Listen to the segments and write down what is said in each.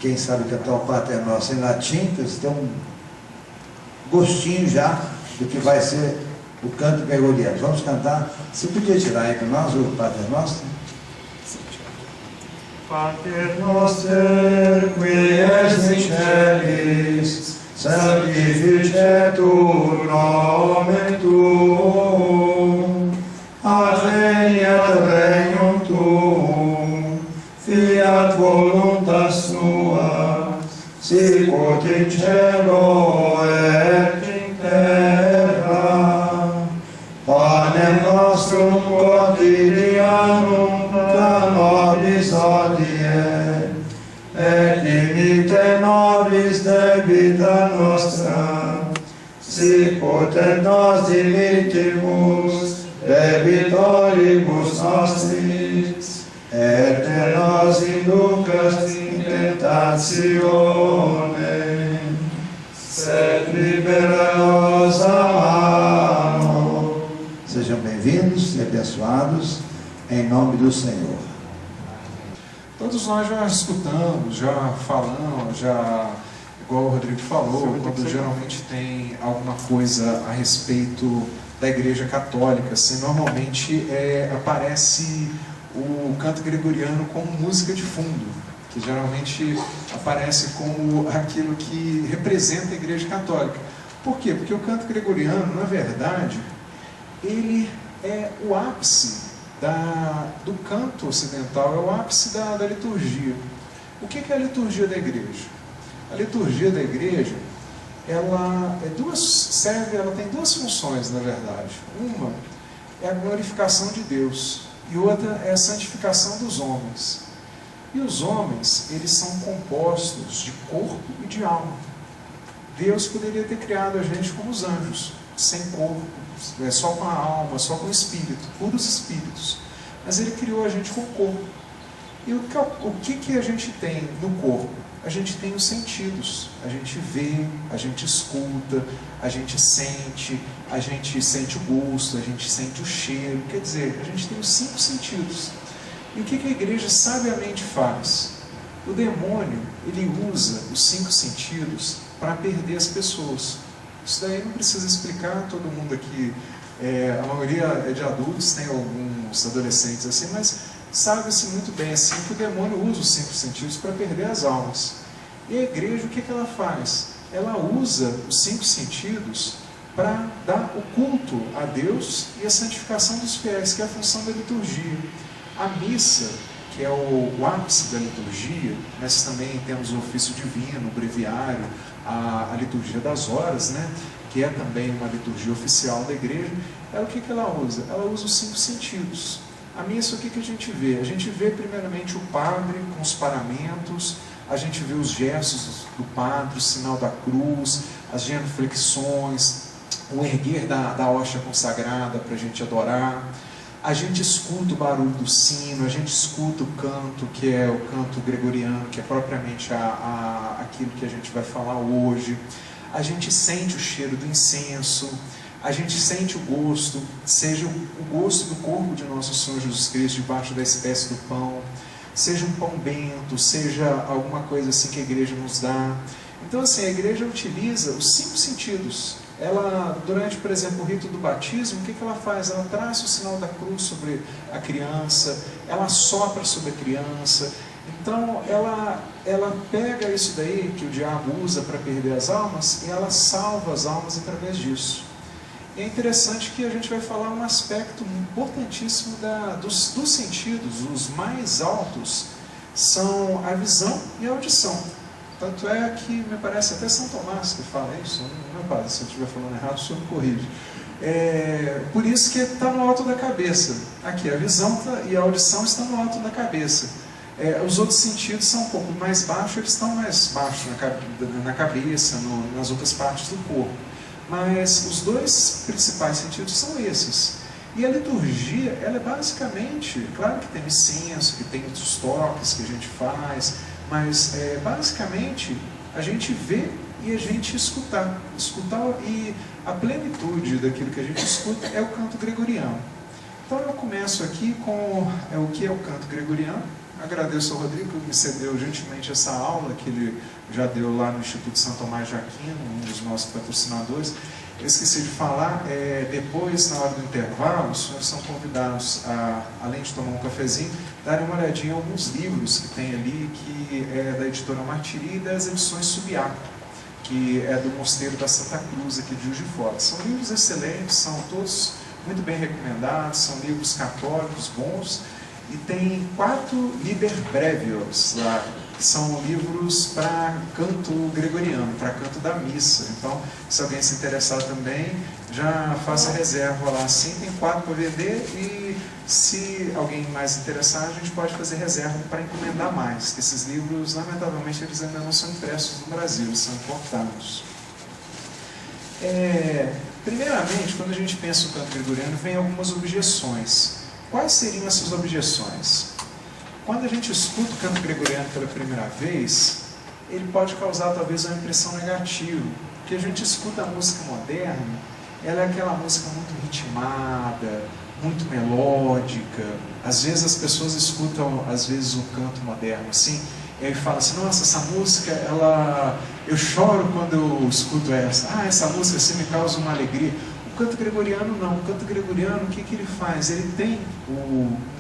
quem sabe cantar o Pater Nosso em latim, que eles têm um gostinho já do que vai ser o canto gregoriano. Vamos cantar. Você podia tirar aí para nós o Pater Nosso? Pater noster, qui es in celis, sanctificetur nomen tuum, adveniat regnum tuum, fiat voluntas tua, sicut in cielo et in terra. Panem nostrum quotidianum da nobis hodie, et dimitte nobis debita nostra, sicut et nos dimittimus debitoribus nostris, et ne nos inducas in tentatione, sed libera nos a malo. Sejam bem-vindos e abençoados em nome do Senhor. Todos nós já escutamos, já falamos, igual o Rodrigo falou, quando geralmente tem alguma coisa a respeito da Igreja Católica, assim, normalmente aparece o canto gregoriano como música de fundo, que geralmente aparece como aquilo que representa a Igreja Católica. Por quê? Porque o canto gregoriano, na verdade, ele é o ápice do canto ocidental, é o ápice da liturgia. O que é a liturgia da igreja? A liturgia da igreja, ela tem duas funções, na verdade. Uma é a glorificação de Deus e outra é a santificação dos homens. E os homens, eles são compostos de corpo e de alma. Deus poderia ter criado a gente como os anjos, sem corpo, só com a alma, só com o espírito, puros espíritos. Mas Ele criou a gente com corpo. E o que a gente tem no corpo? A gente tem os sentidos. A gente vê, a gente escuta, a gente sente o gosto, a gente sente o cheiro. Quer dizer, a gente tem os 5 sentidos. E o que a igreja sabiamente faz? O demônio, ele usa os 5 sentidos para perder as pessoas. Isso daí não precisa explicar, todo mundo aqui, a maioria é de adultos, tem alguns adolescentes assim, mas sabe-se muito bem assim que o demônio usa os 5 sentidos para perder as almas. E a igreja, o que ela faz? Ela usa os 5 sentidos para dar o culto a Deus e a santificação dos fiéis, que é a função da liturgia. A missa, que é o ápice da liturgia, mas também temos o ofício divino, o breviário, a liturgia das horas, né? Que é também uma liturgia oficial da igreja. O que ela usa? Ela usa os 5 sentidos. A missa, o que a gente vê? A gente vê primeiramente o padre com os paramentos, a gente vê os gestos do padre, o sinal da cruz, as genuflexões, o erguer da hóstia consagrada para a gente adorar. A gente escuta o barulho do sino, a gente escuta o canto, que é o canto gregoriano, que é propriamente aquilo que a gente vai falar hoje. A gente sente o cheiro do incenso, a gente sente o gosto, seja o gosto do corpo de nosso Senhor Jesus Cristo debaixo da espécie do pão, seja um pão bento, seja alguma coisa assim que a igreja nos dá. Então assim, a igreja utiliza os 5 sentidos. Ela, durante, por exemplo, o rito do batismo, o que ela faz? Ela traça o sinal da cruz sobre a criança, ela sopra sobre a criança. Então, ela pega isso daí que o diabo usa para perder as almas e ela salva as almas através disso. E é interessante que a gente vai falar um aspecto importantíssimo dos sentidos. Os mais altos são a visão e a audição. Tanto é que me parece até São Tomás que fala isso, não é, padre? Se eu estiver falando errado, o senhor me corrige. Por isso que está no alto da cabeça. Aqui, a visão e a audição estão no alto da cabeça. Os outros sentidos são um pouco mais baixos, eles estão mais baixos na cabeça, nas outras partes do corpo. Mas os 2 principais sentidos são esses. E a liturgia, ela é basicamente, claro que tem incenso, que tem os toques que a gente faz, mas basicamente a gente vê e a gente escutar. E a plenitude daquilo que a gente escuta é o canto gregoriano. Então eu começo aqui com o que é o canto gregoriano. agradeço ao Rodrigo que me cedeu gentilmente essa aula que ele já deu lá no Instituto São Tomás de Aquino, um dos nossos patrocinadores. Eu esqueci de falar, depois, na hora do intervalo, os senhores são convidados a, além de tomar um cafezinho, darem uma olhadinha em alguns livros que tem ali, que é da editora Martiri e das edições Subiaco, que é do Mosteiro da Santa Cruz, aqui de Juiz de Fora. São livros excelentes, são todos muito bem recomendados, são livros católicos bons, e tem 4 Liber Brevios lá, que são livros para canto gregoriano, para canto da missa. Então, se alguém se interessar também, já faça reserva lá. Sim, tem 4 para vender, e se alguém mais interessar, a gente pode fazer reserva para encomendar mais, que esses livros, lamentavelmente, eles ainda não são impressos no Brasil, eles são importados. Primeiramente, quando a gente pensa no canto gregoriano, vem algumas objeções. Quais seriam essas objeções? Quando a gente escuta o canto gregoriano pela primeira vez, ele pode causar talvez uma impressão negativa, porque a gente escuta a música moderna, ela é aquela música muito ritmada, muito melódica. Às vezes as pessoas escutam, às vezes, o canto moderno assim, e aí fala assim: nossa, essa música, eu choro quando eu escuto essa. Ah, essa música assim me causa uma alegria. O canto gregoriano não. O canto gregoriano, o que ele faz? Ele tem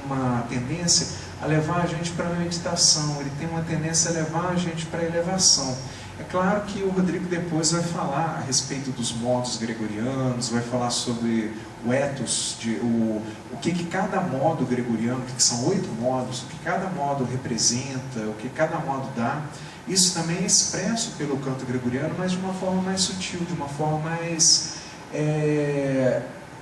uma tendência a levar a gente para a meditação, ele tem uma tendência a levar a gente para a elevação. É claro que o Rodrigo depois vai falar a respeito dos modos gregorianos, vai falar sobre o ethos, o que cada modo gregoriano, que são 8 modos, o que cada modo representa, o que cada modo dá. Isso também é expresso pelo canto gregoriano, mas de uma forma mais sutil, de uma forma mais...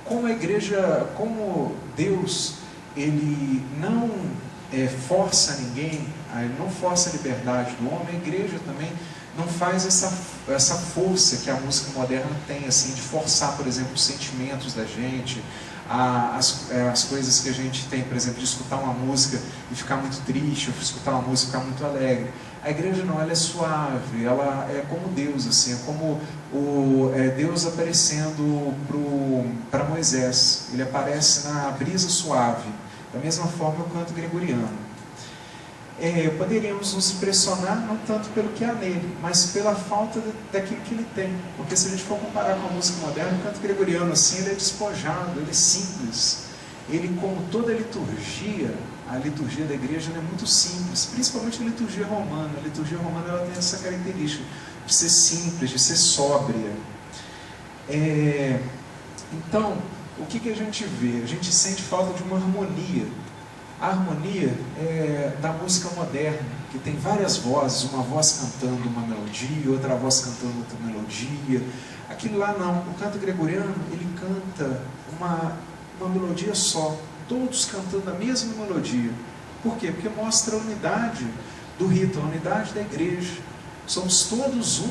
como a igreja, como Deus, ele não força ninguém, ele não força a liberdade do homem, a igreja também não faz essa força que a música moderna tem, assim, de forçar, por exemplo, os sentimentos da gente, as coisas que a gente tem, por exemplo, de escutar uma música e ficar muito triste, ou escutar uma música e ficar muito alegre. A igreja não, ela é suave, ela é como Deus, assim, é como Deus aparecendo para Moisés. Ele aparece na brisa suave, da mesma forma o canto gregoriano. Poderíamos nos impressionar não tanto pelo que há nele, mas pela falta daquilo que ele tem. Porque se a gente for comparar com a música moderna, o canto gregoriano assim, ele é despojado, ele é simples. Ele, como toda a liturgia da igreja é muito simples, principalmente a liturgia romana. A liturgia romana ela tem essa característica de ser simples, de ser sóbria. Então, o que a gente vê? A gente sente falta de uma harmonia. A harmonia da música moderna, que tem várias vozes, uma voz cantando uma melodia, outra voz cantando outra melodia. Aquilo lá não, o canto gregoriano, ele canta uma melodia só, todos cantando a mesma melodia. Por quê? Porque mostra a unidade do rito, a unidade da igreja. Somos todos um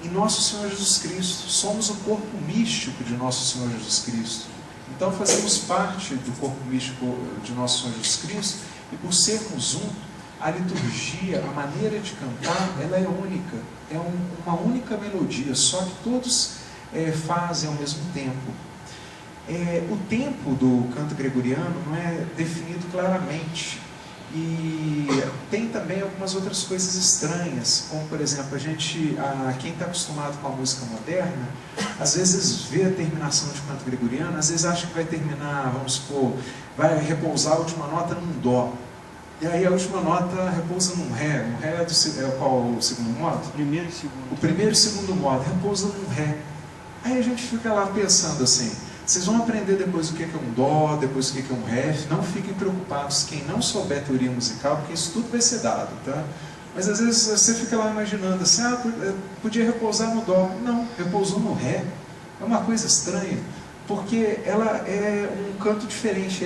em nosso Senhor Jesus Cristo, somos o corpo místico de nosso Senhor Jesus Cristo. Então fazemos parte do corpo místico de nosso Senhor Jesus Cristo, e por sermos um, a liturgia, a maneira de cantar, ela é única, é uma única melodia, só que todos fazem ao mesmo tempo. O tempo do canto gregoriano não é definido claramente, e tem também algumas outras coisas estranhas, como por exemplo, quem está acostumado com a música moderna, às vezes vê a terminação de canto gregoriano, às vezes acha que vai terminar, vamos supor, vai repousar a última nota num dó, e aí a última nota repousa num ré. Um ré qual o segundo modo? Primeiro e segundo. O primeiro e segundo modo repousa num ré. Aí a gente fica lá pensando assim, vocês vão aprender depois o que é um dó, depois o que é um ré. Não fiquem preocupados, quem não souber teoria musical, porque isso tudo vai ser dado, tá? Mas às vezes você fica lá imaginando assim, podia repousar no dó. Não, repousou no ré. É uma coisa estranha, porque ela é um canto diferente.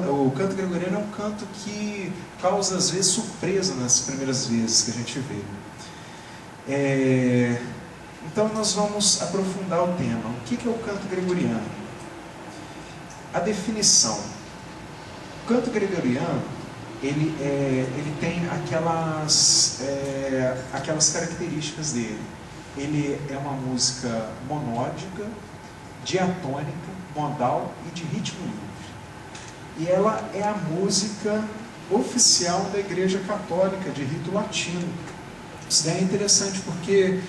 O canto gregoriano é um canto que causa às vezes surpresa nas primeiras vezes que a gente vê. Então nós vamos aprofundar o tema. O que é o canto gregoriano? A definição. O canto gregoriano, ele tem aquelas características dele. Ele é uma música monódica, diatônica, modal e de ritmo livre. E ela é a música oficial da Igreja Católica, de rito latino. Isso daí é interessante porque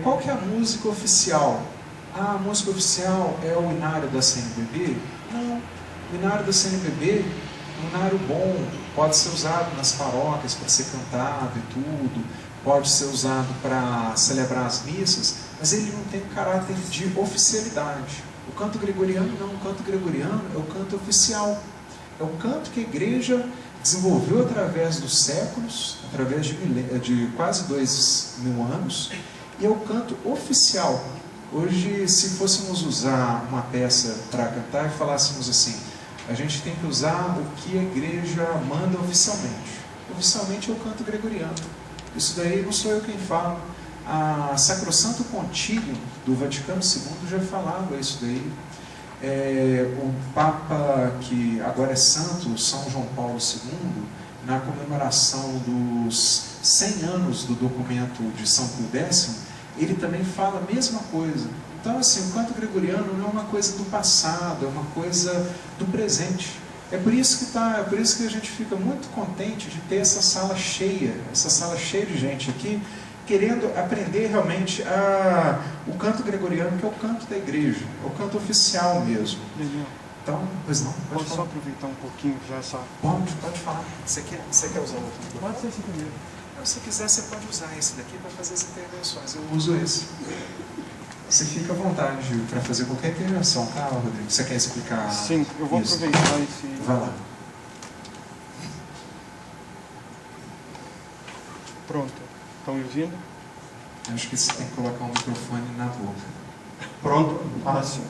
qual que é a música oficial? A música oficial é o inário da CNBB? Não. O inário da CNBB é um inário bom, pode ser usado nas paróquias para ser cantado e tudo, pode ser usado para celebrar as missas, mas ele não tem caráter de oficialidade. O canto gregoriano não, o canto gregoriano é o canto oficial. É um canto que a igreja desenvolveu através dos séculos, através de quase 2000 anos, e é o canto oficial. Hoje, se fôssemos usar uma peça para cantar e falássemos assim, a gente tem que usar o que a igreja manda oficialmente. Oficialmente é o canto gregoriano. Isso daí não sou eu quem falo. A Sacrosanto Concílio do Vaticano II já falava isso daí. O Papa, que agora é santo, São João Paulo II, na comemoração dos 100 anos do documento de São Pio X, ele também fala a mesma coisa. Então, assim, o canto gregoriano não é uma coisa do passado, é uma coisa do presente. É por isso que a gente fica muito contente de ter essa sala cheia de gente aqui, querendo aprender realmente o canto gregoriano, que é o canto da igreja, é o canto oficial mesmo. Daniel, Então, pois não, pode posso só falar. aproveitar um pouquinho já essa... Pode falar. Você quer usar outro? Pode ser esse primeiro. Se quiser, você pode usar esse daqui para fazer as intervenções. Eu uso esse. Você fica à vontade para fazer qualquer intervenção, tá, Rodrigo? Você quer explicar? Sim, eu vou isso? aproveitar esse... Vai lá. Pronto. Estão me ouvindo? Acho que você tem que colocar um microfone na boca. Pronto? Ah, sim.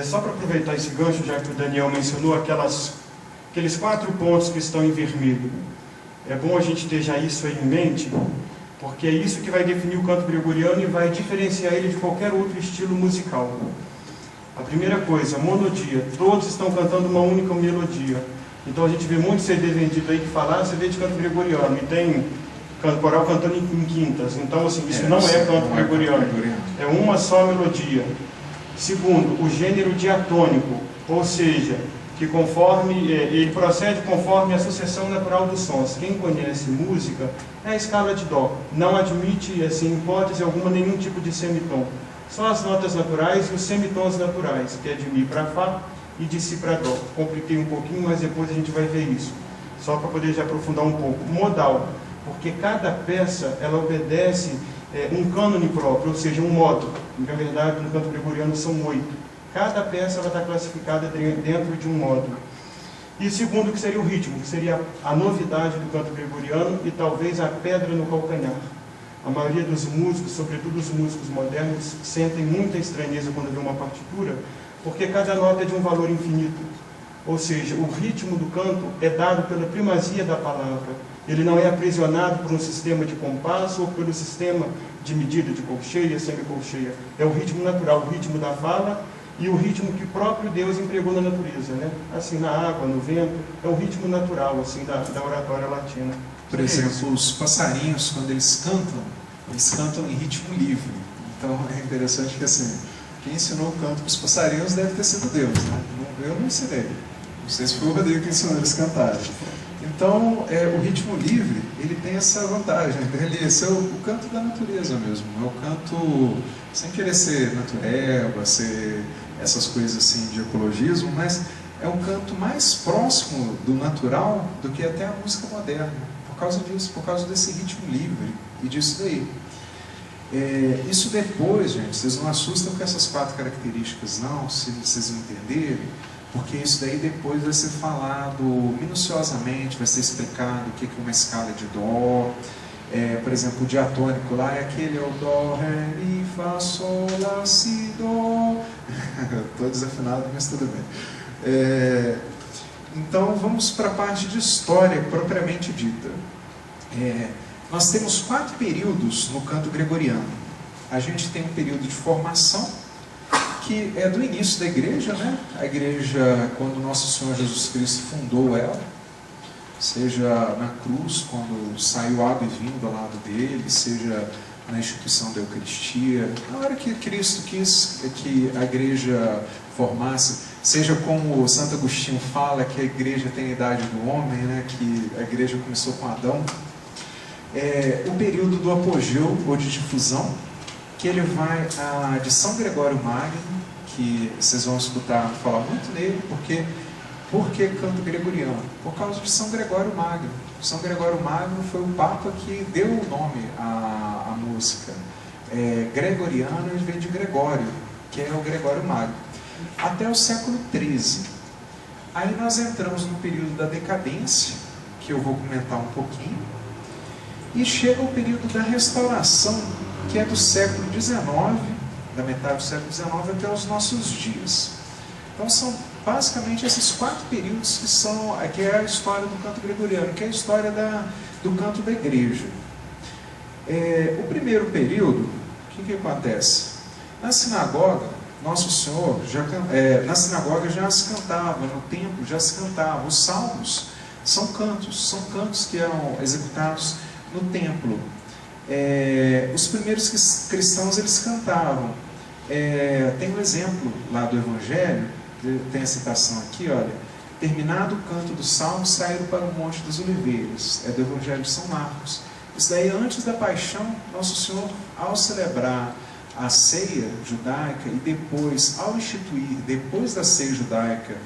Só para aproveitar esse gancho, já que o Daniel mencionou aqueles 4 pontos que estão em vermelho. É bom a gente ter já isso aí em mente, porque é isso que vai definir o canto gregoriano e vai diferenciar ele de qualquer outro estilo musical. A primeira coisa, monodia. Todos estão cantando uma única melodia. Então a gente vê muito CD vendido aí que fala, CD de canto gregoriano, e tem coral cantando em quintas. Então, assim, isso não é canto gregoriano. É uma só melodia. Segundo, o gênero diatônico, ou seja, que ele procede conforme a sucessão natural dos sons. Quem conhece música é a escala de Dó. Não admite, assim, hipótese alguma, nenhum tipo de semitom. Só as notas naturais e os semitons naturais, que é de Mi para Fá e de Si para Dó. Compliquei um pouquinho, mas depois a gente vai ver isso. Só para poder já aprofundar um pouco. Modal, porque cada peça, ela obedece um cânone próprio, ou seja, um modo. Na verdade, no canto gregoriano são 8. Cada peça vai estar classificada dentro de um módulo. E segundo, que seria o ritmo, que seria a novidade do canto gregoriano e talvez a pedra no calcanhar. A maioria dos músicos, sobretudo os músicos modernos, sentem muita estranheza quando vê uma partitura, porque cada nota é de um valor infinito. Ou seja, o ritmo do canto é dado pela primazia da palavra. Ele não é aprisionado por um sistema de compasso ou pelo sistema de medida de colcheia, semicolcheia. É o ritmo natural, o ritmo da fala, e o ritmo que o próprio Deus empregou na natureza, né? Assim, na água, no vento, é o ritmo natural, assim, da oratória latina. Por exemplo, os passarinhos, quando eles cantam em ritmo livre. Então, é interessante que, assim, quem ensinou o canto para os passarinhos deve ter sido Deus, né? Eu não ensinei. Não sei se foi o Rodrigo que ensinou eles a cantarem. Então, o ritmo livre, ele tem essa vantagem. Esse é o canto da natureza mesmo. É o canto, sem querer ser natureba, ser essas coisas assim de ecologismo, mas é um canto mais próximo do natural do que até a música moderna. Por causa disso, por causa desse ritmo livre e disso daí. Isso depois, gente, vocês não assustam com essas 4 características, não, se vocês não entenderem. Porque isso daí depois vai ser falado minuciosamente, vai ser explicado o que é uma escala de Dó. Por exemplo, o diatônico lá é aquele o Dó, Ré, Mi, Fá, Sol, Lá, Si, Dó. Estou desafinado, mas tudo bem. Então vamos para a parte de história propriamente dita. Nós temos 4 períodos no canto gregoriano. A gente tem um período de formação, que é do início da igreja, né? A igreja, quando Nosso Senhor Jesus Cristo fundou ela, seja na cruz, quando saiu água e vinho do lado dele, seja na instituição da Eucaristia, na hora que Cristo quis que a igreja formasse, seja como Santo Agostinho fala, que a igreja tem a idade do homem, né, que a igreja começou com Adão, o período do apogeu ou de difusão, que ele vai de São Gregório Magno, que vocês vão escutar falar muito nele, por que canto gregoriano? Por causa de São Gregório Magno. São Gregório Magno foi o Papa que deu o nome à música. Gregoriano vem de Gregório, que é o Gregório Magno. Até o século XIII. Aí nós entramos no período da decadência, que eu vou comentar um pouquinho, e chega o período da restauração, que é do século XIX, da metade do século XIX até os nossos dias. Então são basicamente esses 4 períodos que é a história do canto gregoriano, que é a história do canto da igreja. O primeiro período, o que acontece? Na sinagoga, Nosso Senhor, na sinagoga já se cantava, no templo já se cantava. Os salmos são cantos que eram executados no templo. Os primeiros cristãos, eles cantavam. Tem um exemplo lá do Evangelho, tem a citação aqui, olha: terminado o canto do salmo, saíram para o Monte das Oliveiras. É do Evangelho de São Marcos. Isso daí antes da paixão. Nosso Senhor, ao celebrar a ceia judaica e depois, ao instituir, depois da ceia judaica,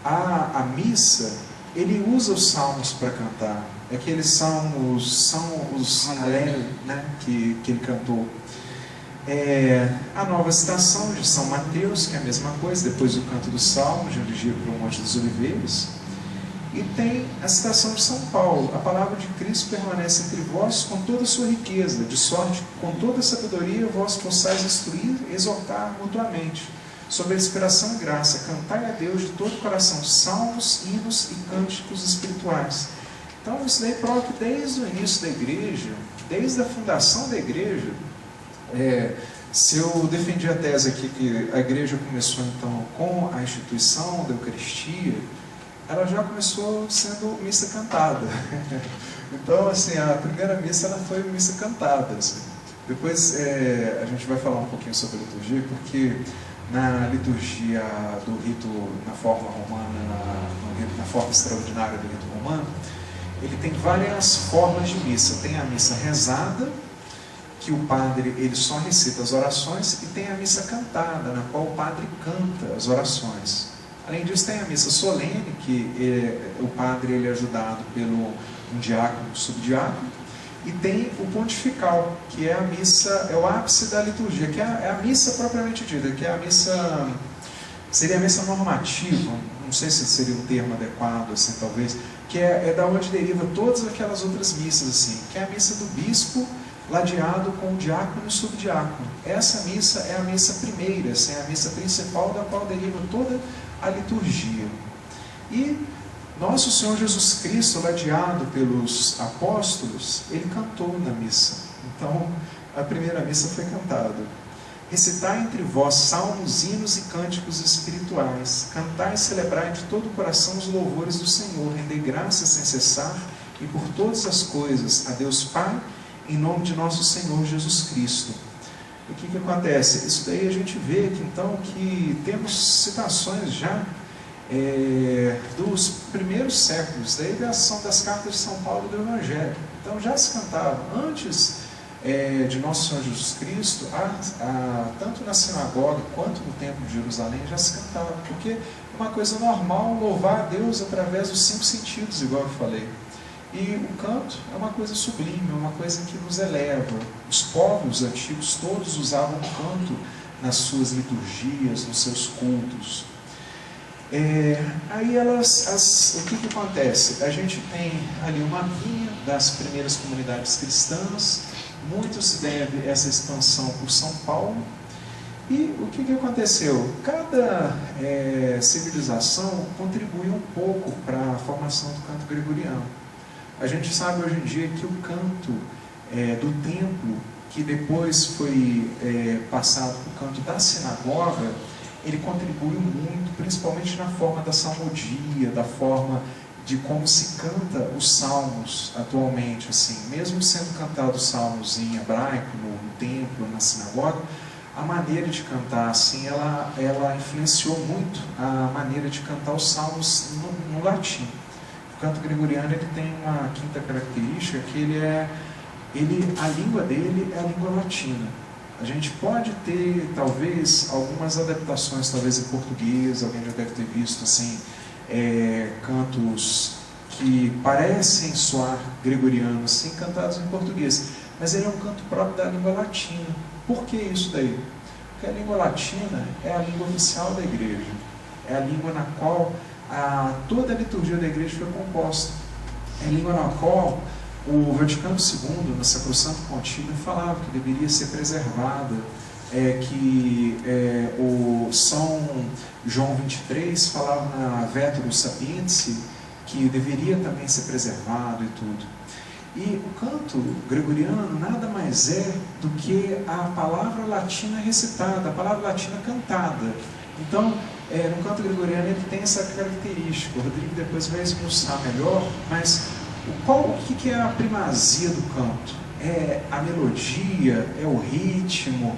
a missa, ele usa os salmos para cantar. Aqueles salmos são os Halel, né, que ele cantou. A nova citação de São Mateus, que é a mesma coisa, depois do canto do salmo, dirigido para o Monte das Oliveiras. E tem a citação de São Paulo: a palavra de Cristo permanece entre vós com toda a sua riqueza, de sorte que com toda a sabedoria vós possais instruir e exortar mutuamente, sob a inspiração e graça, cantai a Deus de todo o coração salmos, hinos e cânticos espirituais. Então isso daí prova que desde o início da igreja, desde a fundação da igreja, se eu defendi a tese aqui que a igreja começou então com a instituição da Eucaristia, ela já começou sendo missa cantada. Então, assim, a primeira missa ela foi missa cantada. Assim. Depois a gente vai falar um pouquinho sobre a liturgia, porque na liturgia do rito na forma romana, na forma extraordinária do rito romano, ele tem várias formas de missa. Tem a missa rezada, que o padre ele só recita as orações, e tem a missa cantada, na qual o padre canta as orações. Além disso, tem a missa solene, que o padre ele é ajudado pelo um diácono, subdiácono, e tem o pontifical, que é a missa, é o ápice da liturgia, que é a missa propriamente dita, que é a missa, seria a missa normativa, não sei se seria um termo adequado, assim, talvez, que é da onde deriva todas aquelas outras missas, assim, que é a missa do bispo, ladeado com o diácono e o subdiácono. Essa missa é a missa primeira, assim, é a missa principal, da qual deriva toda a liturgia. E Nosso Senhor Jesus Cristo, ladeado pelos apóstolos, ele cantou na missa. Então, a primeira missa foi cantada. Recitai entre vós salmos, hinos e cânticos espirituais. Cantai e celebrai de todo o coração os louvores do Senhor. Rendei graças sem cessar e por todas as coisas a Deus Pai, em nome de nosso Senhor Jesus Cristo. O que acontece? Isso daí a gente vê que, então, que temos citações já dos primeiros séculos, daí são das cartas de São Paulo do Evangelho. Então já se cantava antes de Nosso Senhor Jesus Cristo, tanto na sinagoga quanto no templo de Jerusalém já se cantava, porque é uma coisa normal louvar a Deus através dos 5 sentidos, igual eu falei. E o canto é uma coisa sublime, é uma coisa que nos eleva. Os povos antigos todos usavam o canto nas suas liturgias, nos seus cultos. Aí o que acontece? A gente tem ali uma mapinha das primeiras comunidades cristãs. Muito se deve a essa expansão por São Paulo. E o que aconteceu? Cada civilização contribuiu um pouco para a formação do canto gregoriano. A gente sabe hoje em dia que o canto do templo, que depois foi passado para o canto da sinagoga, ele contribuiu muito, principalmente na forma da salmodia, da forma de como se canta os salmos atualmente, assim, mesmo sendo cantados salmos em hebraico, no templo, na sinagoga, a maneira de cantar, assim, ela influenciou muito a maneira de cantar os salmos no latim. O canto gregoriano ele tem uma quinta característica, que a língua dele é a língua latina. A gente pode ter, talvez, algumas adaptações, talvez em português, alguém já deve ter visto, assim, cantos que parecem soar gregorianos, assim, cantados em português, mas ele é um canto próprio da língua latina. Por que isso daí? Porque a língua latina é a língua oficial da igreja, é a língua na qual toda a liturgia da igreja foi composta, é a língua na qual o Vaticano II, no Sacrosanto Concílio, falava que deveria ser preservada, o São João 23 falava na Vetero Sapientiae que deveria também ser preservado e tudo. E o canto gregoriano nada mais é do que a palavra latina recitada, a palavra latina cantada. Então, no canto gregoriano ele tem essa característica. O Rodrigo depois vai esmiuçar melhor, mas o que é a primazia do canto? É a melodia? É o ritmo?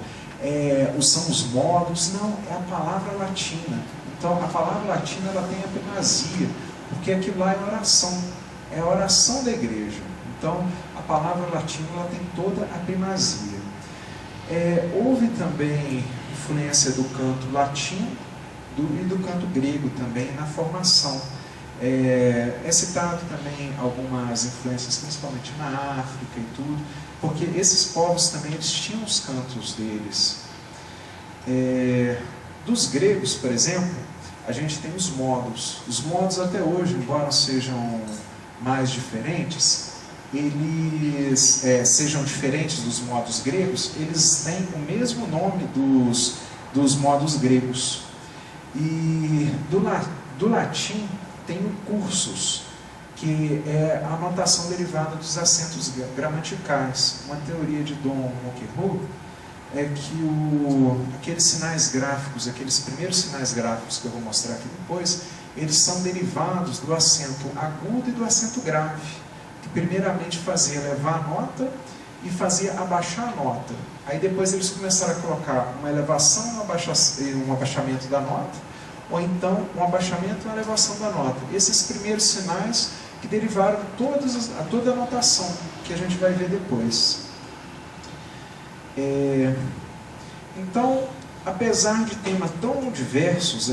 São os modos? Não, é a palavra latina. Então, a palavra latina ela tem a primazia, porque aquilo lá é oração, é a oração da igreja. Então, a palavra latina ela tem toda a primazia. Houve também influência do canto latino e do canto grego também na formação. É citado também algumas influências, principalmente na África e tudo, porque esses povos também eles tinham os cantos deles. Dos gregos, por exemplo, a gente tem os modos. Os modos até hoje, embora sejam mais diferentes, eles sejam diferentes dos modos gregos, eles têm o mesmo nome dos modos gregos. E do latim tem o cursus, que é a notação derivada dos acentos gramaticais. Uma teoria de Dom Monquerot é que aqueles sinais gráficos, aqueles primeiros sinais gráficos que eu vou mostrar aqui depois, eles são derivados do acento agudo e do acento grave, que primeiramente fazia elevar a nota e fazia abaixar a nota. Aí depois eles começaram a colocar uma elevação e um abaixamento da nota, ou então um abaixamento e uma elevação da nota. Esses primeiros sinais que derivaram toda a notação, que a gente vai ver depois. Então, apesar de temas tão diversos,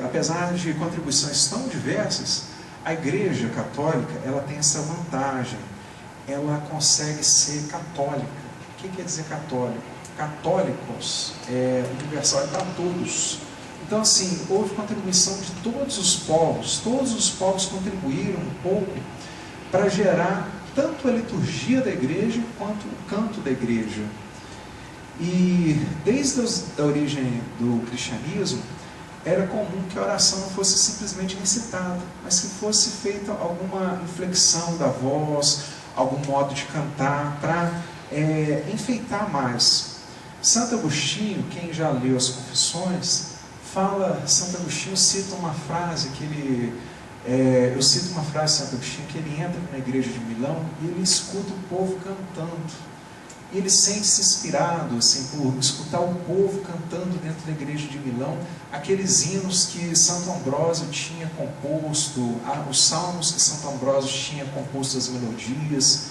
apesar de contribuições tão diversas, a Igreja Católica ela tem essa vantagem, ela consegue ser católica. O que quer dizer católico? Católicos, universal é para todos. Então, assim, houve contribuição de todos os povos contribuíram um pouco para gerar tanto a liturgia da igreja quanto o canto da igreja. E desde a origem do cristianismo, era comum que a oração não fosse simplesmente recitada, mas que fosse feita alguma inflexão da voz, algum modo de cantar, para enfeitar mais. Santo Agostinho, quem já leu as Confissões, Santo Agostinho cita uma frase eu cito uma frase de Santo Agostinho, que ele entra na igreja de Milão e ele escuta o povo cantando. E ele sente-se inspirado assim, por escutar o povo cantando dentro da igreja de Milão, aqueles hinos que Santo Ambrósio tinha composto, os salmos que Santo Ambrósio tinha composto as melodias.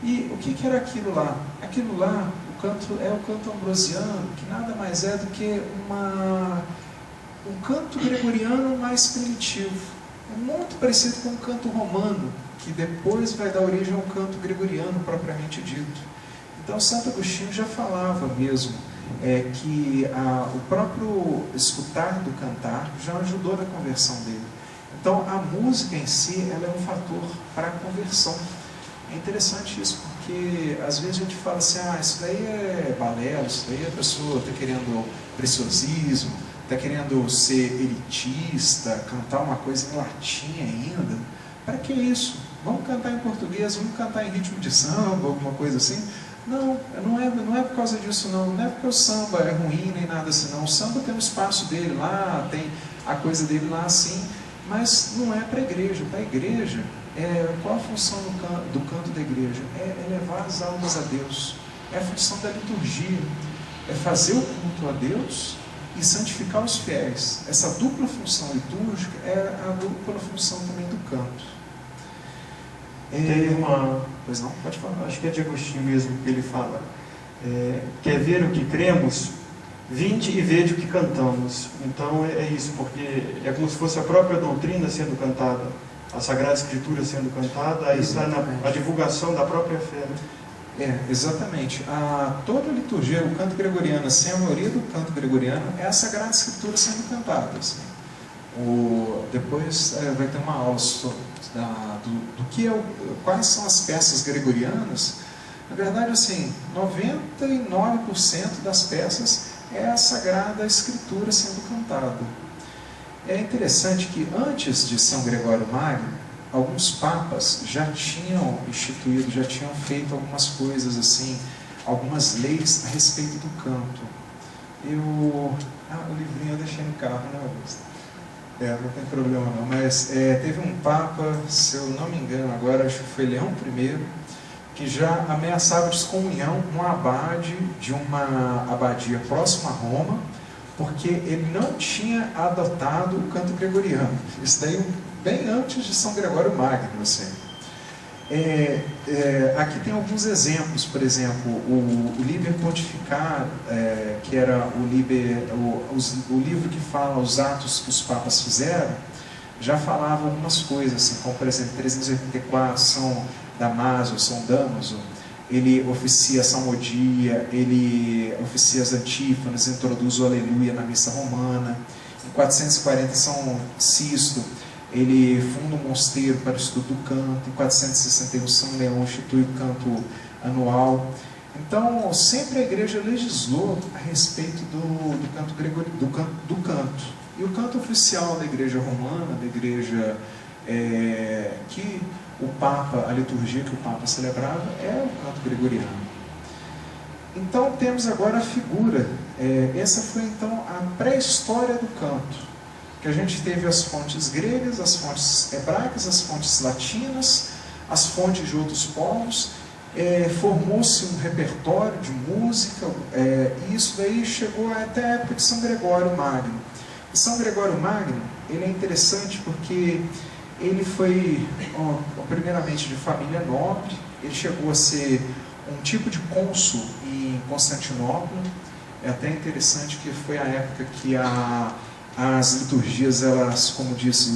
E o que era aquilo lá? Aquilo lá, o canto ambrosiano, que nada mais é do que um canto gregoriano mais primitivo, muito parecido com o canto romano, que depois vai dar origem ao canto gregoriano propriamente dito. Então Santo Agostinho já falava mesmo que o próprio escutar do cantar já ajudou na conversão dele. Então a música em si ela é um fator para a conversão. É interessante isso, porque às vezes a gente fala assim, isso daí é balela, isso daí a pessoa está querendo preciosismo, está querendo ser elitista, cantar uma coisa em latim ainda. Para que isso? Vamos cantar em português, vamos cantar em ritmo de samba, alguma coisa assim? Não é por causa disso não é porque o samba é ruim nem nada assim não. O samba tem um espaço dele lá, tem a coisa dele lá assim, Mas não é para a igreja. Para a igreja, qual a função do canto da igreja? É levar as almas a Deus. É a função da liturgia. É fazer o culto a Deus e santificar os fiéis. Essa dupla função litúrgica é a dupla função também do canto. Tem uma... Pois não? Pode falar. Acho que é de Agostinho mesmo que ele fala. Quer ver o que cremos? Vinde e vede o que cantamos. Então é isso, porque é como se fosse a própria doutrina sendo cantada, a Sagrada Escritura sendo cantada, aí está a divulgação da própria fé. Né? Exatamente. Toda a liturgia, o canto gregoriano, assim, a maioria do canto gregoriano é a Sagrada Escritura sendo cantada. Assim. Depois vai ter uma aula quais são as peças gregorianas. Na verdade, assim, 99% das peças é a Sagrada Escritura sendo cantada. É interessante que antes de São Gregório Magno, alguns papas já tinham instituído, já tinham feito algumas coisas assim, algumas leis a respeito do canto. O livrinho eu deixei no carro, né, Augusto? Não tem problema não, mas teve um papa, se eu não me engano agora, acho que foi Leão I, que já ameaçava descomunhão um abade de uma abadia próxima a Roma, porque ele não tinha adotado o canto gregoriano. Isso daí bem antes de São Gregório Magno. Assim. Aqui tem alguns exemplos, por exemplo, o Liber Pontificar, que era o livro que fala os atos que os papas fizeram, já falava algumas coisas, assim, como por exemplo, 384, São Damaso, São Damaso, ele oficia a salmodia, ele oficia as antífonas, introduz o Aleluia na missa romana. Em 440, São Sisto, ele funda um mosteiro para o estudo do canto. Em 461, São Leão institui o canto anual. Então, sempre a igreja legislou a respeito do canto. E o canto oficial da igreja romana, da igreja que a liturgia que o Papa celebrava é o canto gregoriano. Então temos agora a figura, essa foi então a pré-história do canto, que a gente teve as fontes gregas, as fontes hebraicas, as fontes latinas, as fontes de outros povos, formou-se um repertório de música, e isso daí chegou até a época de São Gregório Magno. E São Gregório Magno, ele é interessante porque ele foi, primeiramente, de família nobre. Ele chegou a ser um tipo de cônsul em Constantinopla. É até interessante que foi a época que as liturgias, elas, como disse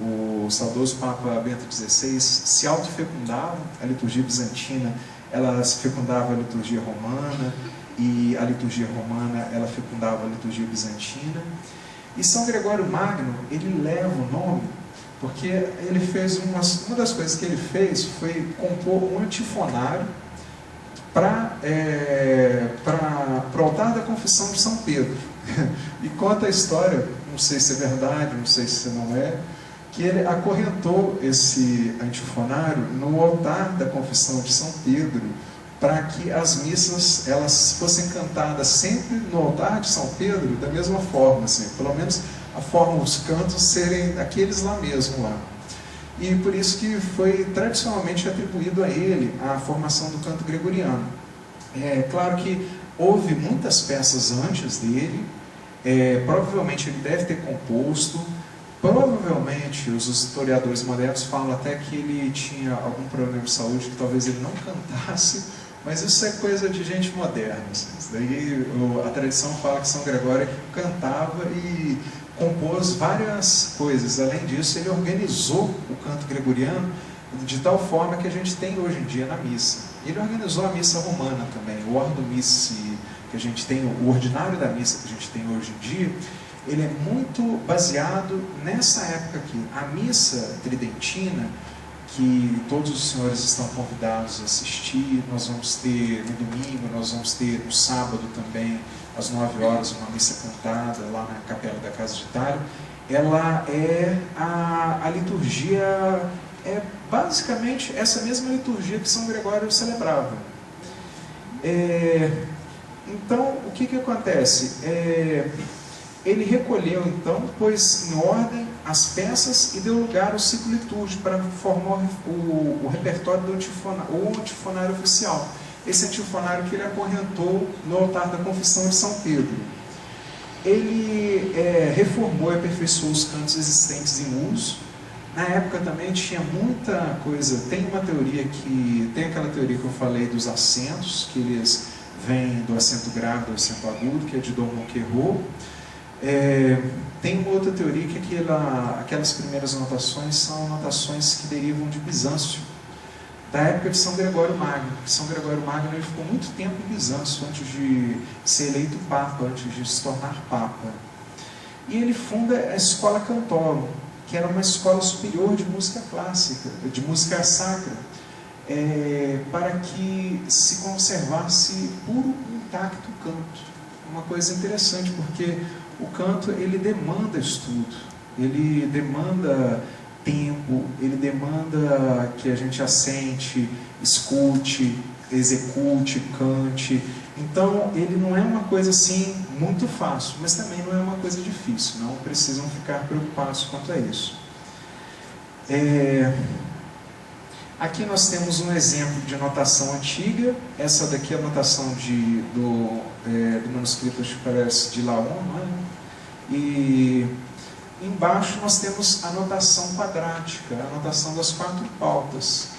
o saudoso Papa Bento XVI, se autofecundavam. A liturgia bizantina, ela fecundava a liturgia romana, e a liturgia romana, ela fecundava a liturgia bizantina. E São Gregório Magno, ele leva o nome porque ele fez uma das coisas que ele fez foi compor um antifonário para o altar da confissão de São Pedro. E conta a história, não sei se é verdade, não sei se não é, que ele acorrentou esse antifonário no altar da confissão de São Pedro, para que as missas elas fossem cantadas sempre no altar de São Pedro da mesma forma, assim, pelo menos a forma, os cantos serem aqueles lá mesmo lá. E por isso que foi tradicionalmente atribuído a ele a formação do canto gregoriano. É claro que houve muitas peças antes dele, provavelmente ele deve ter composto, provavelmente os historiadores modernos falam até que ele tinha algum problema de saúde, que talvez ele não cantasse, mas isso é coisa de gente moderna. Assim. Daí a tradição fala que São Gregório cantava e compôs várias coisas. Além disso, ele organizou o canto gregoriano de tal forma que a gente tem hoje em dia na missa. Ele organizou a missa romana também, o Ordo Missae que a gente tem, o ordinário da missa que a gente tem hoje em dia, ele é muito baseado nessa época aqui. A missa tridentina, que todos os senhores estão convidados a assistir, nós vamos ter no domingo, nós vamos ter no sábado também, às 9 horas, uma missa cantada lá na Capela da Casa de Itália. Ela é a liturgia, basicamente essa mesma liturgia que São Gregório celebrava. Então, o que acontece? ele recolheu então, pôs em ordem as peças e deu lugar ao ciclo litúrgico para formar o repertório do antifonário oficial. Esse antifonário que ele acorrentou no altar da Confissão de São Pedro. Ele reformou e aperfeiçoou os cantos existentes em uso. Na época também tinha muita coisa, tem aquela teoria que eu falei dos acentos, que eles vêm do acento grave, do acento agudo, que é de Dom Monquerro. Tem uma outra teoria que aquelas primeiras notações são notações que derivam de Bizâncio, da época de São Gregório Magno. São Gregório Magno ele ficou muito tempo em Bizâncio, antes de ser eleito Papa, antes de se tornar Papa. E ele funda a Escola Cantorum, que era uma escola superior de música clássica, de música sacra, para que se conservasse puro e intacto o canto. Uma coisa interessante, porque o canto ele demanda estudo, ele demanda tempo, ele demanda que a gente assente, escute, execute, cante. Então ele não é uma coisa assim muito fácil, mas também não é uma coisa difícil, não precisam ficar preocupados quanto a isso. Aqui nós temos um exemplo de notação antiga. Essa daqui é a notação do manuscrito, acho que parece de Laon, não é? E embaixo nós temos a notação quadrática, a notação das 4 pautas,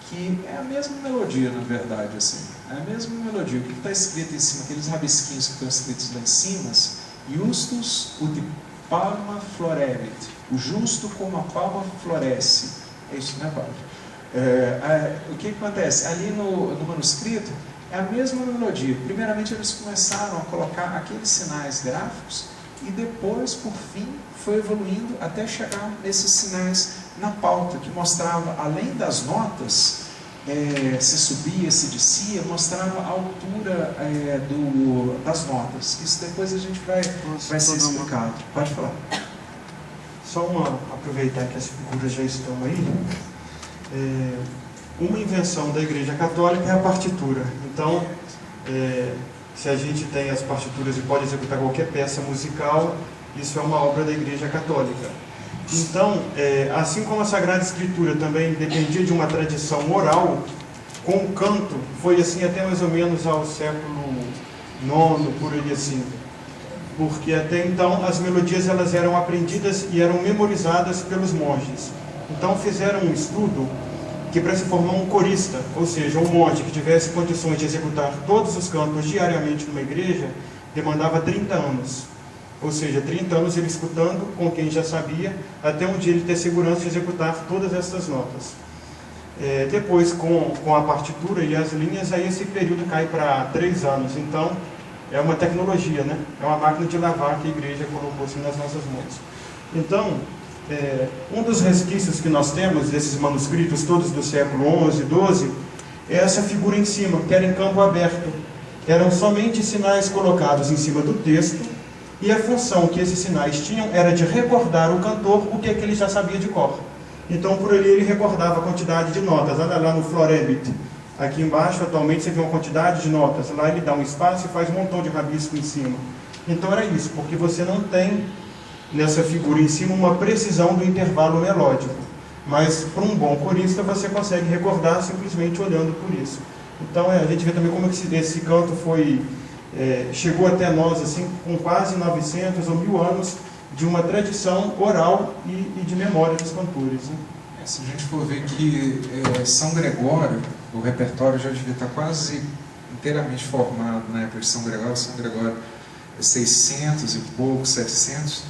que é a mesma melodia, na verdade, assim. É a mesma melodia. O que está escrito em cima, aqueles rabisquinhos que estão escritos lá em cima, Justus ut palma florevit, o justo como a palma floresce. É isso, né, Paulo? O que acontece? Ali no manuscrito é a mesma melodia. Primeiramente eles começaram a colocar aqueles sinais gráficos e depois, por fim, foi evoluindo até chegar nesses sinais na pauta, que mostrava, além das notas, se subia, se descia, mostrava a altura das notas. Isso depois a gente vai ser explicado. Pode falar. Só aproveitar que as figuras já estão aí. Uma invenção da Igreja Católica é a partitura. Então, se a gente tem as partituras e pode executar qualquer peça musical, isso é uma obra da Igreja Católica. Então, assim como a Sagrada Escritura também dependia de uma tradição oral, com o canto, foi assim até mais ou menos ao século IX, por aí assim. Porque até então as melodias elas eram aprendidas e eram memorizadas pelos monges. Então fizeram um estudo que para se formar um corista, ou seja, um monge que tivesse condições de executar todos os cantos diariamente numa igreja, demandava 30 anos. Ou seja, 30 anos ele escutando com quem já sabia, até um dia ele ter segurança de executar todas essas notas. Depois, com a partitura e as linhas, aí esse período cai para 3 anos. Então, é uma tecnologia, né? É uma máquina de lavar que a igreja colocou assim nas nossas mãos. Então, um dos resquícios que nós temos desses manuscritos, todos do século XI, XII, é essa figura em cima, que era em campo aberto. Eram somente sinais colocados em cima do texto, e a função que esses sinais tinham era de recordar o cantor o que é que ele já sabia de cor. Então, por ali ele recordava a quantidade de notas. Olha lá no Florevit. Aqui embaixo, atualmente, você vê uma quantidade de notas. Lá ele dá um espaço e faz um montão de rabisco em cima. Então era isso, porque você não tem nessa figura em cima uma precisão do intervalo melódico. Mas para um bom corista você consegue recordar simplesmente olhando por isso. Então a gente vê também como esse canto chegou até nós assim, com quase 900 ou 1000 anos de uma tradição oral e de memória dos cantores. Né? Se a gente for ver que São Gregório, o repertório já devia estar quase inteiramente formado na época de São Gregório é 600 e pouco, 700,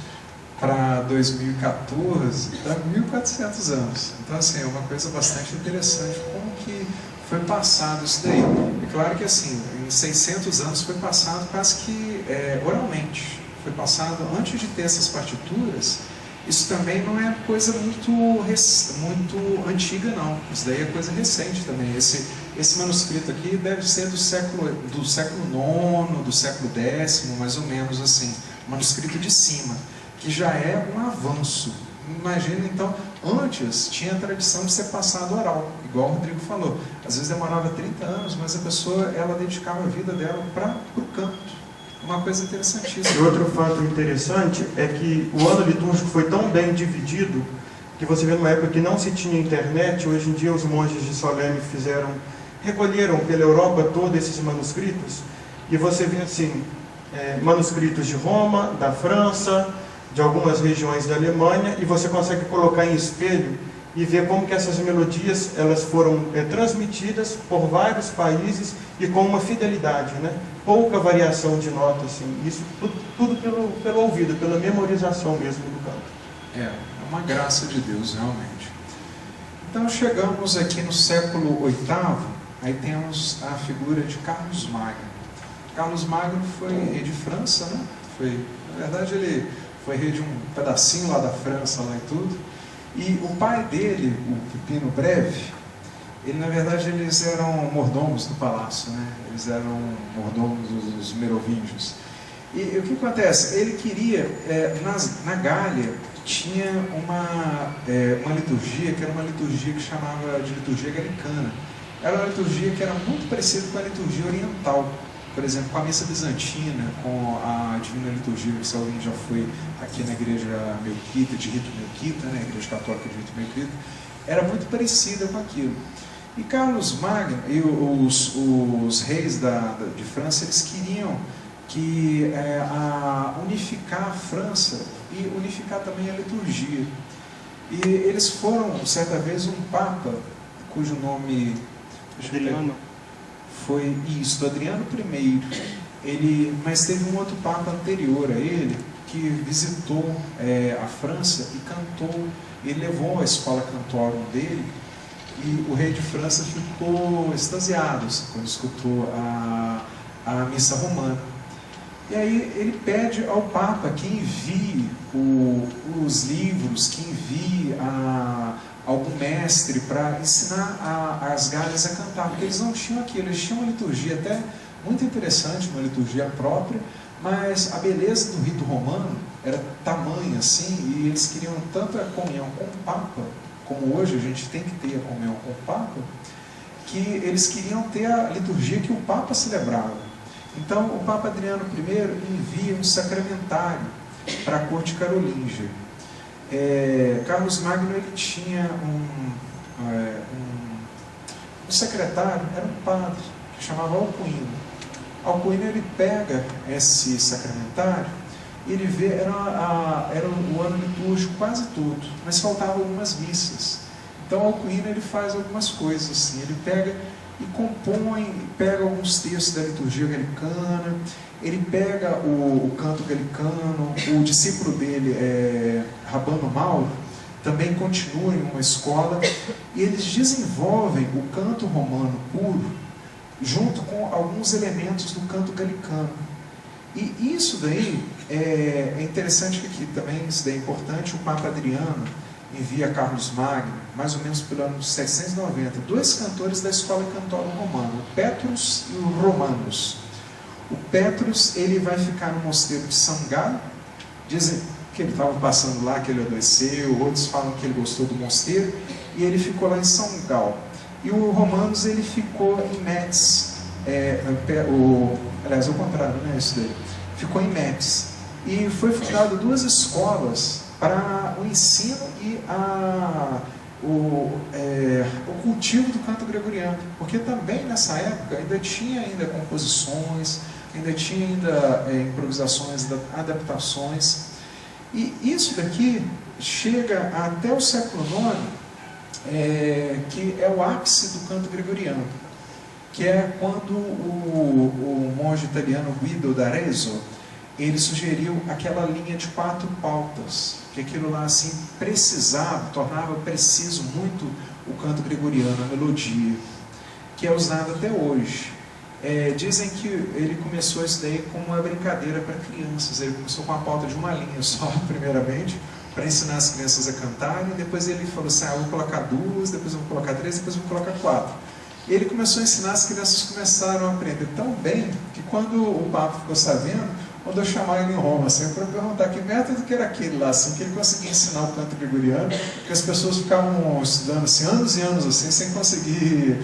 para 2014, dá 1400 anos. Então, assim, é uma coisa bastante interessante como que foi passado isso daí. É claro que, assim, em 600 anos foi passado quase que oralmente. Foi passado antes de ter essas partituras. Isso também não é coisa muito antiga, não. Isso daí é coisa recente também. Esse manuscrito aqui deve ser do século IX, do século X, mais ou menos assim. Manuscrito de cima, que já é um avanço. Imagina, então, antes tinha a tradição de ser passado oral, igual o Rodrigo falou. Às vezes demorava 30 anos, mas a pessoa, ela dedicava a vida dela para o canto. uma coisa interessantíssima. E outro fato interessante é que o ano litúrgico foi tão bem dividido que você vê numa época que não se tinha internet. Hoje em dia os monges de Solesmes recolheram pela Europa todos esses manuscritos, e você vê assim, manuscritos de Roma, da França, de algumas regiões da Alemanha, e você consegue colocar em espelho e ver como que essas melodias elas foram transmitidas por vários países e com uma fidelidade, né? Pouca variação de nota, assim. Isso tudo pelo ouvido, pela memorização mesmo do canto. É uma graça de Deus, realmente. Então chegamos aqui no século VIII, aí temos a figura de Carlos Magno. Carlos Magno foi rei de França, né? Na verdade ele foi rei de um pedacinho lá da França, lá e tudo. E o pai dele, o Pipino Breve, na verdade eles eram mordomos do palácio, né? Eles eram mordomos dos merovingios. E o que acontece? Ele queria, na Gália, tinha uma liturgia, que era uma liturgia que chamava de liturgia galicana. Era uma liturgia que era muito parecida com a liturgia oriental. Por exemplo, com a missa bizantina, com a Divina Liturgia, que se alguém já foi aqui na igreja melquita, de rito melquita, né, igreja católica de rito melquita, era muito parecida com aquilo. E Carlos Magno e os reis de França, eles queriam unificar a França e unificar também a liturgia. E eles foram, certa vez, um papa, cujo nome... Adriano. Foi isso, do Adriano I. Mas teve um outro papa anterior a ele que visitou a França e cantou. Ele levou a escola cantorum dele, e o rei de França ficou extasiado quando escutou a missa romana. E aí ele pede ao Papa que envie os livros, que envie algum mestre para ensinar as galhas a cantar, porque eles não tinham aquilo. Eles tinham uma liturgia até muito interessante, uma liturgia própria, mas a beleza do rito romano era tamanha assim, e eles queriam tanto a comunhão com o Papa, como hoje a gente tem que ter a comunhão com o Papa, que eles queriam ter a liturgia que o Papa celebrava. Então o Papa Adriano I envia um sacramentário para a corte carolíngia. Carlos Magno ele tinha um secretário, era um padre, que chamava Alcuino. Alcuino ele pega esse sacramentário e ele vê, era o ano litúrgico quase todo, mas faltavam algumas missas. Então Alcuino ele faz algumas coisas assim, ele pega e compõe, pega alguns textos da liturgia galicana, ele pega o canto galicano, o discípulo dele, Rabano Mauro, também continua em uma escola, e eles desenvolvem o canto romano puro, junto com alguns elementos do canto galicano. E isso daí é interessante, que aqui também isso daí é importante. O Papa Adriano envia a Carlos Magno, mais ou menos pelo ano 790, dois cantores da escola cantorum romana, o Petrus e o Romanus. O Petrus ele vai ficar no mosteiro de São Galo, dizem que ele estava passando lá, que ele adoeceu, outros falam que ele gostou do mosteiro, e ele ficou lá em São Galo. E o Romanus ele ficou em Metz, aliás, ao contrário, né, isso daí, ficou em Metz. E foi fundado duas escolas para o ensino e o cultivo do canto gregoriano, porque também nessa época ainda tinha composições, ainda tinha improvisações, adaptações, e isso daqui chega até o século IX, que é o ápice do canto gregoriano, que é quando o monge italiano Guido d'Arezzo ele sugeriu aquela linha de 4 pautas, que aquilo lá assim tornava preciso muito o canto gregoriano, a melodia, que é usada até hoje. Dizem que ele começou isso daí como uma brincadeira para crianças. Ele começou com a pauta de uma linha só, primeiramente, para ensinar as crianças a cantarem, e depois ele falou assim, eu vou colocar 2, depois eu vou colocar 3, depois eu vou colocar 4. E ele começou a ensinar, as crianças começaram a aprender tão bem, que quando o Papa ficou sabendo, mandou chamar ele em Roma, assim, para perguntar que método que era aquele lá, assim, que ele conseguia ensinar o canto gregoriano, que as pessoas ficavam estudando assim, anos e anos assim, sem conseguir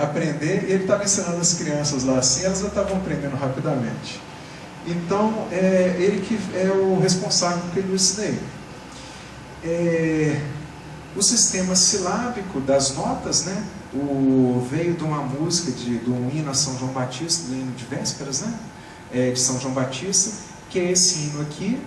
aprender, e ele estava ensinando as crianças lá assim, elas já estavam aprendendo rapidamente. Então, ele que é o responsável pelo isso daí. O sistema silábico das notas, né? Veio de uma música, de um hino a São João Batista, do hino de vésperas, né? De São João Batista, que é esse hino aqui.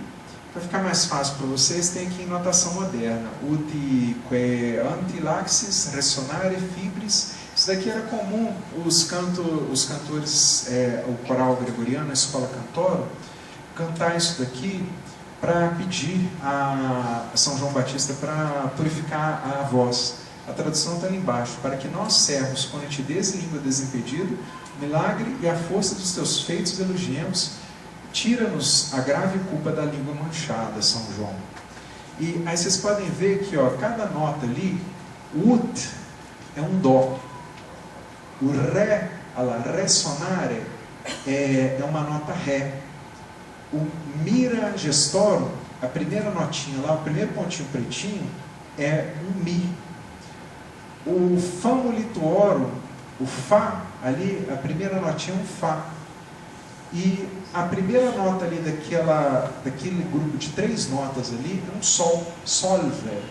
Para ficar mais fácil para vocês, tem aqui em notação moderna. Uti que antilaxis ressonare fibris. Isso daqui era comum, os cantores, o coral gregoriano, a escola cantora, cantar isso daqui para pedir a São João Batista para purificar a voz. A tradução está ali embaixo. Para que nós, servos, com nitidez e língua desimpedido, milagre e a força dos teus feitos elogiemos, tira-nos a grave culpa da língua manchada, São João. E aí vocês podem ver que cada nota ali, o ut é um dó. O ré, ressonare, é uma nota ré. O mira gestorum, a primeira notinha lá, o primeiro pontinho pretinho, é um mi. O famolituorum, o fá, ali, a primeira notinha é um fá. E a primeira nota ali daquele grupo de 3 notas ali é um sol, solver.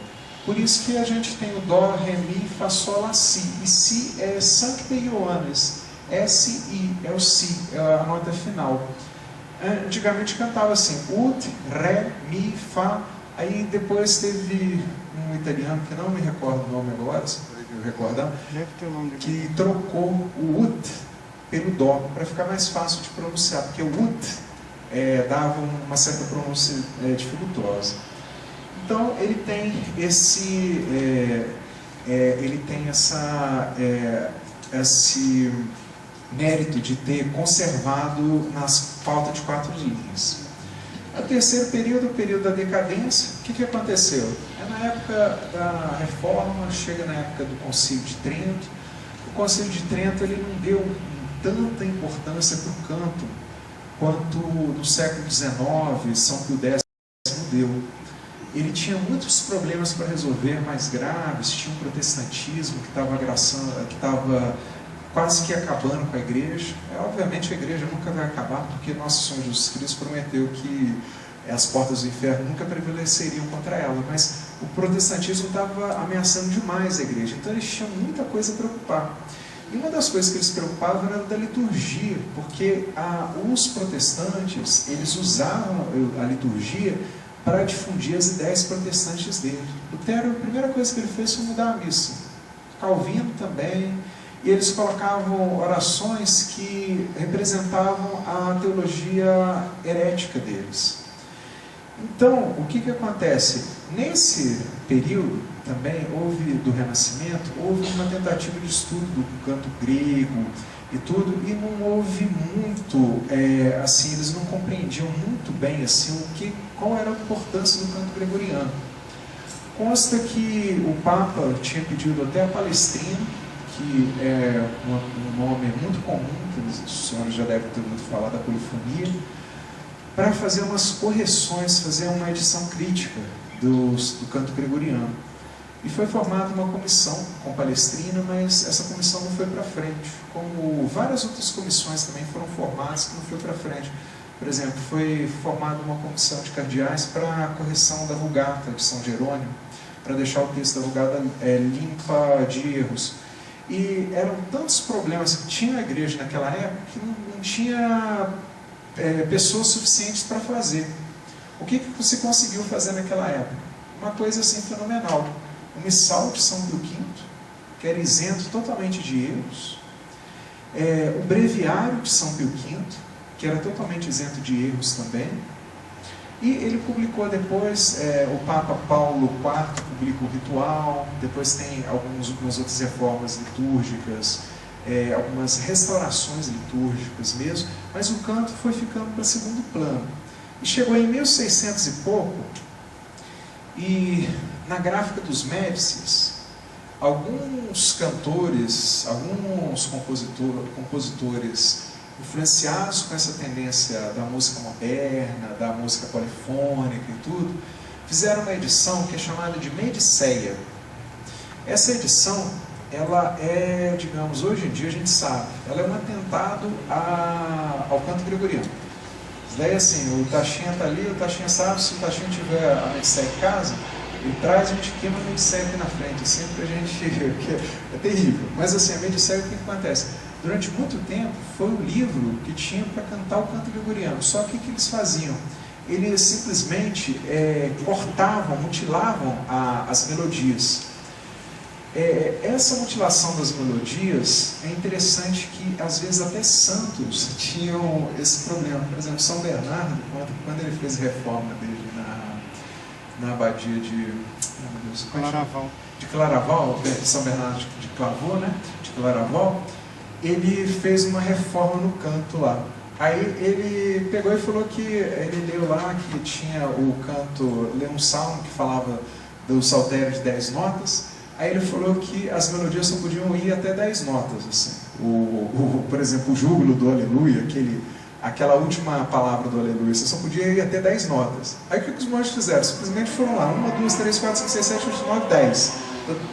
Por isso que a gente tem o dó, ré, mi, fá, sol, lá, si. E si é Sancte Ioannis, S-I, é o si, é a nota final. Antigamente cantava assim, ut, ré, mi, fá. Aí depois teve um italiano, que não me recordo o nome agora, se eu recordar, que trocou o ut pelo dó, para ficar mais fácil de pronunciar, porque o ut dava uma certa pronúncia dificultosa. Então ele tem esse mérito de ter conservado nas falta de 4 linhas. O terceiro período, o período da decadência, o que aconteceu? Na época da Reforma, chega na época do Concílio de Trento. O Concílio de Trento ele não deu tanta importância para o canto quanto no século XIX, São Pio X deu. Ele tinha muitos problemas para resolver, mais graves. Tinha um protestantismo que estava quase que acabando com a igreja. Obviamente a igreja nunca vai acabar, porque nosso Senhor Jesus Cristo prometeu que as portas do inferno nunca prevaleceriam contra ela, mas o protestantismo estava ameaçando demais a igreja, então eles tinham muita coisa a preocupar. E uma das coisas que eles se preocupavam era da liturgia, porque os protestantes, eles usavam a liturgia para difundir as ideias protestantes dele. Lutero, a primeira coisa que ele fez foi mudar a missa. Calvino também. E eles colocavam orações que representavam a teologia herética deles. Então, o que acontece? Nesse período, também, do Renascimento, houve uma tentativa de estudo do canto grego e tudo, e não houve muito, eles não compreendiam muito bem assim, qual era a importância do canto gregoriano. Consta que o Papa tinha pedido até a Palestrina, que é um nome muito comum, que os senhores já devem ter ouvido falar da polifonia, para fazer umas correções, fazer uma edição crítica do canto gregoriano. E foi formada uma comissão com Palestrina, mas essa comissão não foi para frente, como várias outras comissões também foram formadas que não foi para frente. Por exemplo, foi formada uma comissão de cardeais para a correção da Vulgata de São Jerônimo, para deixar o texto da Vulgata limpa de erros. E eram tantos problemas que tinha a igreja naquela época que não tinha pessoas suficientes para fazer. O que você conseguiu fazer naquela época? Uma coisa assim fenomenal. O missal de São Pio V, que era isento totalmente de erros. O breviário de São Pio V, que era totalmente isento de erros também. E ele publicou depois, o Papa Paulo IV publicou o ritual, depois tem algumas outras reformas litúrgicas, algumas restaurações litúrgicas mesmo, mas o canto foi ficando para segundo plano. E chegou em 1600 e pouco, e na gráfica dos Médicis, alguns cantores, alguns compositores influenciados com essa tendência da música moderna, da música polifônica e tudo, fizeram uma edição que é chamada de Mediceia. Essa edição, ela é, digamos, hoje em dia a gente sabe, ela é um atentado ao canto gregoriano. Daí assim, o taxinha está ali, o taxinha sabe, se o taxinha tiver a Medicé em casa, ele traz, a gente queima a Medicé aqui na frente, assim, pra gente, é terrível. Mas assim, a Medicé, o que acontece? Durante muito tempo, foi o livro que tinha para cantar o canto gregoriano. Só que o que eles faziam? Eles simplesmente cortavam, mutilavam as melodias. Essa mutilação das melodias é interessante que às vezes até santos tinham esse problema. Por exemplo, São Bernardo, quando ele fez a reforma dele na abadia de Claraval. De Claraval, São Bernardo de Clairvaux, né? De Claraval, ele fez uma reforma no canto lá. Aí ele pegou e falou que ele leu lá que tinha o canto, leu um salmo que falava do saltério de 10 notas. Aí ele falou que as melodias só podiam ir até 10 notas, assim. Por exemplo, o júbilo do Aleluia, aquela última palavra do Aleluia, você só podia ir até 10 notas. Aí o que os monges fizeram? Simplesmente foram lá, 1, 2, 3, 4, 5, 6, 7, 8, 9, 10.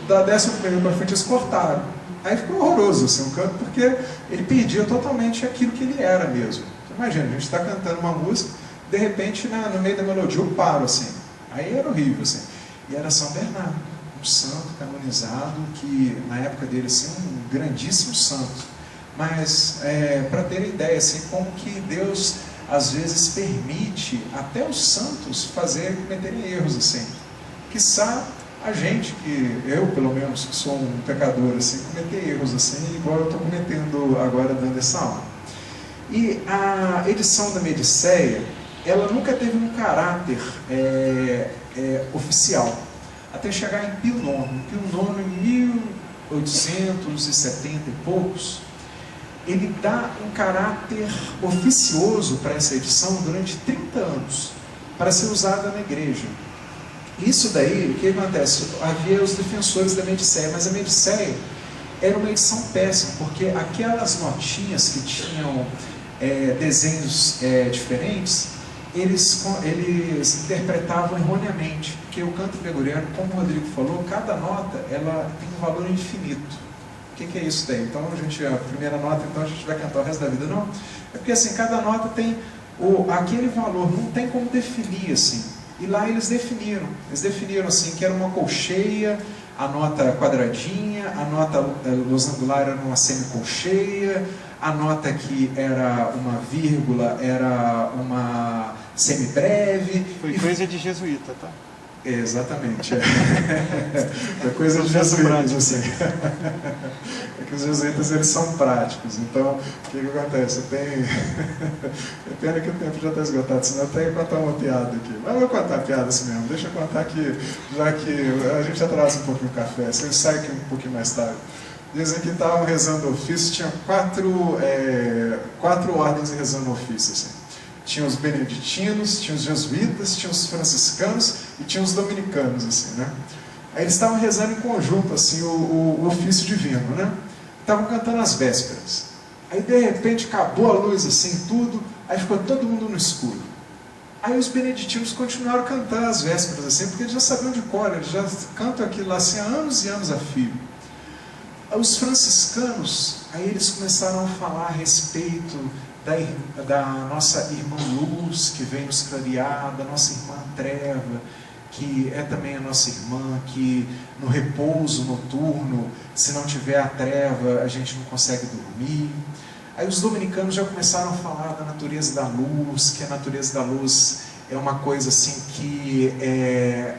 Da 11ª para frente eles cortaram. Aí ficou horroroso assim, o canto, porque ele perdia totalmente aquilo que ele era mesmo. Então, imagina, a gente está cantando uma música, de repente, no meio da melodia eu paro assim. Aí era horrível, assim. E era São Bernardo, um santo canonizado, que na época dele, assim, um grandíssimo santo. Mas, para ter ideia, assim, como que Deus, às vezes, permite até os santos cometerem erros, assim. Quiçá a gente, que eu, pelo menos, que sou um pecador, assim, cometer erros, assim, igual eu estou cometendo agora, dando essa aula. E a edição da Medicéia, ela nunca teve um caráter oficial, até chegar em Pio IX. Pio IX, em 1870 e poucos, ele dá um caráter oficioso para essa edição durante 30 anos, para ser usada na igreja. Isso daí, o que acontece? Havia os defensores da Medicéia, mas a Medicéia era uma edição péssima, porque aquelas notinhas que tinham desenhos diferentes, eles interpretavam erroneamente, porque o canto gregoriano, como o Rodrigo falou, cada nota ela tem um valor infinito. O que é isso daí? Então, a primeira nota, então a gente vai cantar o resto da vida, não? É porque assim, cada nota tem aquele valor, não tem como definir assim. E lá eles definiram assim, que era uma colcheia, a nota quadradinha, a nota losangular era uma semicolcheia, a nota que era uma vírgula era uma semibreve. Foi coisa de jesuíta, tá? Exatamente. Foi coisa de jesuítas, assim. É que os jesuítas, eles são práticos. Então, o que acontece? É pena que o tempo já está esgotado, senão eu tenho que contar uma piada aqui. Mas eu vou contar a piada assim mesmo. Deixa eu contar aqui, já que a gente atrasa um pouquinho o café. Você sai aqui um pouquinho mais tarde. Dizem que estavam rezando ofício, tinha quatro ordens rezando ofício, assim. Tinha os beneditinos, tinha os jesuítas, tinha os franciscanos e tinha os dominicanos, assim, né? Aí eles estavam rezando em conjunto, assim, o ofício divino, né? Estavam cantando as vésperas. Aí, de repente, acabou a luz, assim, tudo, aí ficou todo mundo no escuro. Aí os beneditinos continuaram cantando as vésperas, assim, porque eles já sabiam de cor, eles já cantam aquilo lá, assim, há anos e anos a fio. Os franciscanos, aí eles começaram a falar a respeito da nossa irmã luz, que vem nos clarear, da nossa irmã treva, que é também a nossa irmã, que no repouso noturno, se não tiver a treva, a gente não consegue dormir. Aí os dominicanos já começaram a falar da natureza da luz, que a natureza da luz é uma coisa assim que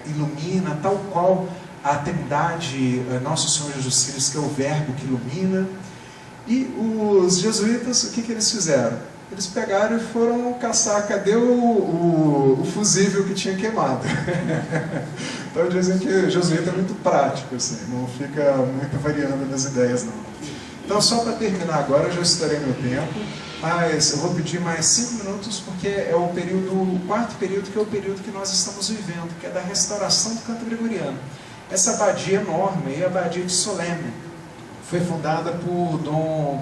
ilumina, tal qual a Trindade, Nosso Senhor Jesus Cristo, que é o Verbo que ilumina. E os jesuítas, o que eles fizeram? Eles pegaram e foram caçar, cadê o fusível que tinha queimado? Então dizem que o jesuíta é muito prático, assim, não fica muito variando nas ideias, não. Então, só para terminar agora, eu já estourei meu tempo, mas eu vou pedir mais 5 minutos, porque é o quarto período, que é o período que nós estamos vivendo, que é da restauração do canto gregoriano. Essa abadia enorme é a abadia de Solesmes. Foi fundada por Dom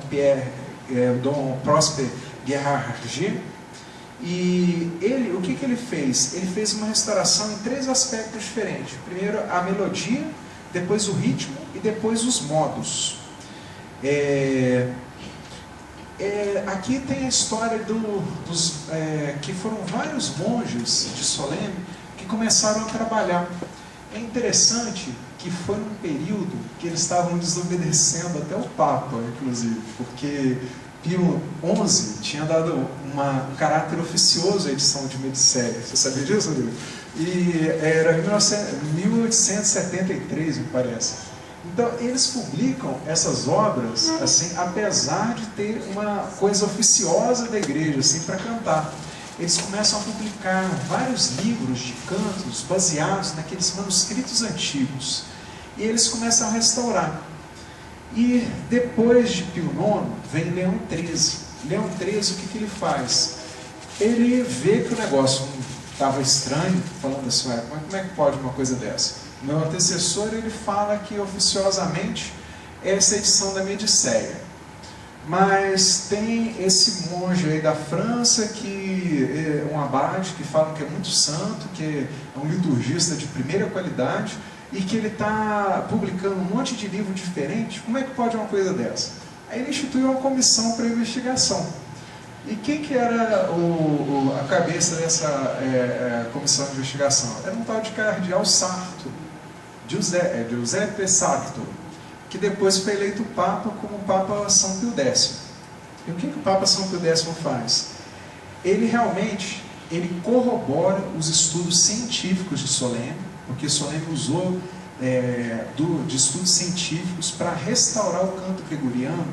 Prosper Guerrard. E ele, o que ele fez? Ele fez uma restauração em 3 aspectos diferentes. Primeiro a melodia, depois o ritmo e depois os modos. aqui tem a história que foram vários monges de Solesmes que começaram a trabalhar. É interessante que foi um período que eles estavam desobedecendo até o Papa, inclusive, porque Pio XI tinha dado um caráter oficioso à edição de Medicéia. Você sabia disso, Rodrigo? E era em 1873, me parece. Então, eles publicam essas obras, assim, apesar de ter uma coisa oficiosa da igreja, assim, para cantar. Eles começam a publicar vários livros de cantos baseados naqueles manuscritos antigos. E eles começam a restaurar. E depois de Pio IX, vem Leão XIII. Leão XIII, o que ele faz? Ele vê que o negócio estava estranho, falando assim, como é que pode uma coisa dessa? O meu antecessor, ele fala que oficiosamente essa é a edição da Medicéia. Mas tem esse monge aí da França, que é um abade, que fala que é muito santo, que é um liturgista de primeira qualidade, e que ele está publicando um monte de livro diferente. Como é que pode uma coisa dessa? Aí ele instituiu uma comissão para investigação. E quem que era a cabeça dessa comissão de investigação? Era um tal de cardeal Sarto, Giuseppe Sarto, que depois foi eleito Papa como Papa São Pio X. E o que o Papa São Pio X faz? Ele realmente corrobora os estudos científicos de Solesmes, porque Solesmes usou de estudos científicos para restaurar o canto gregoriano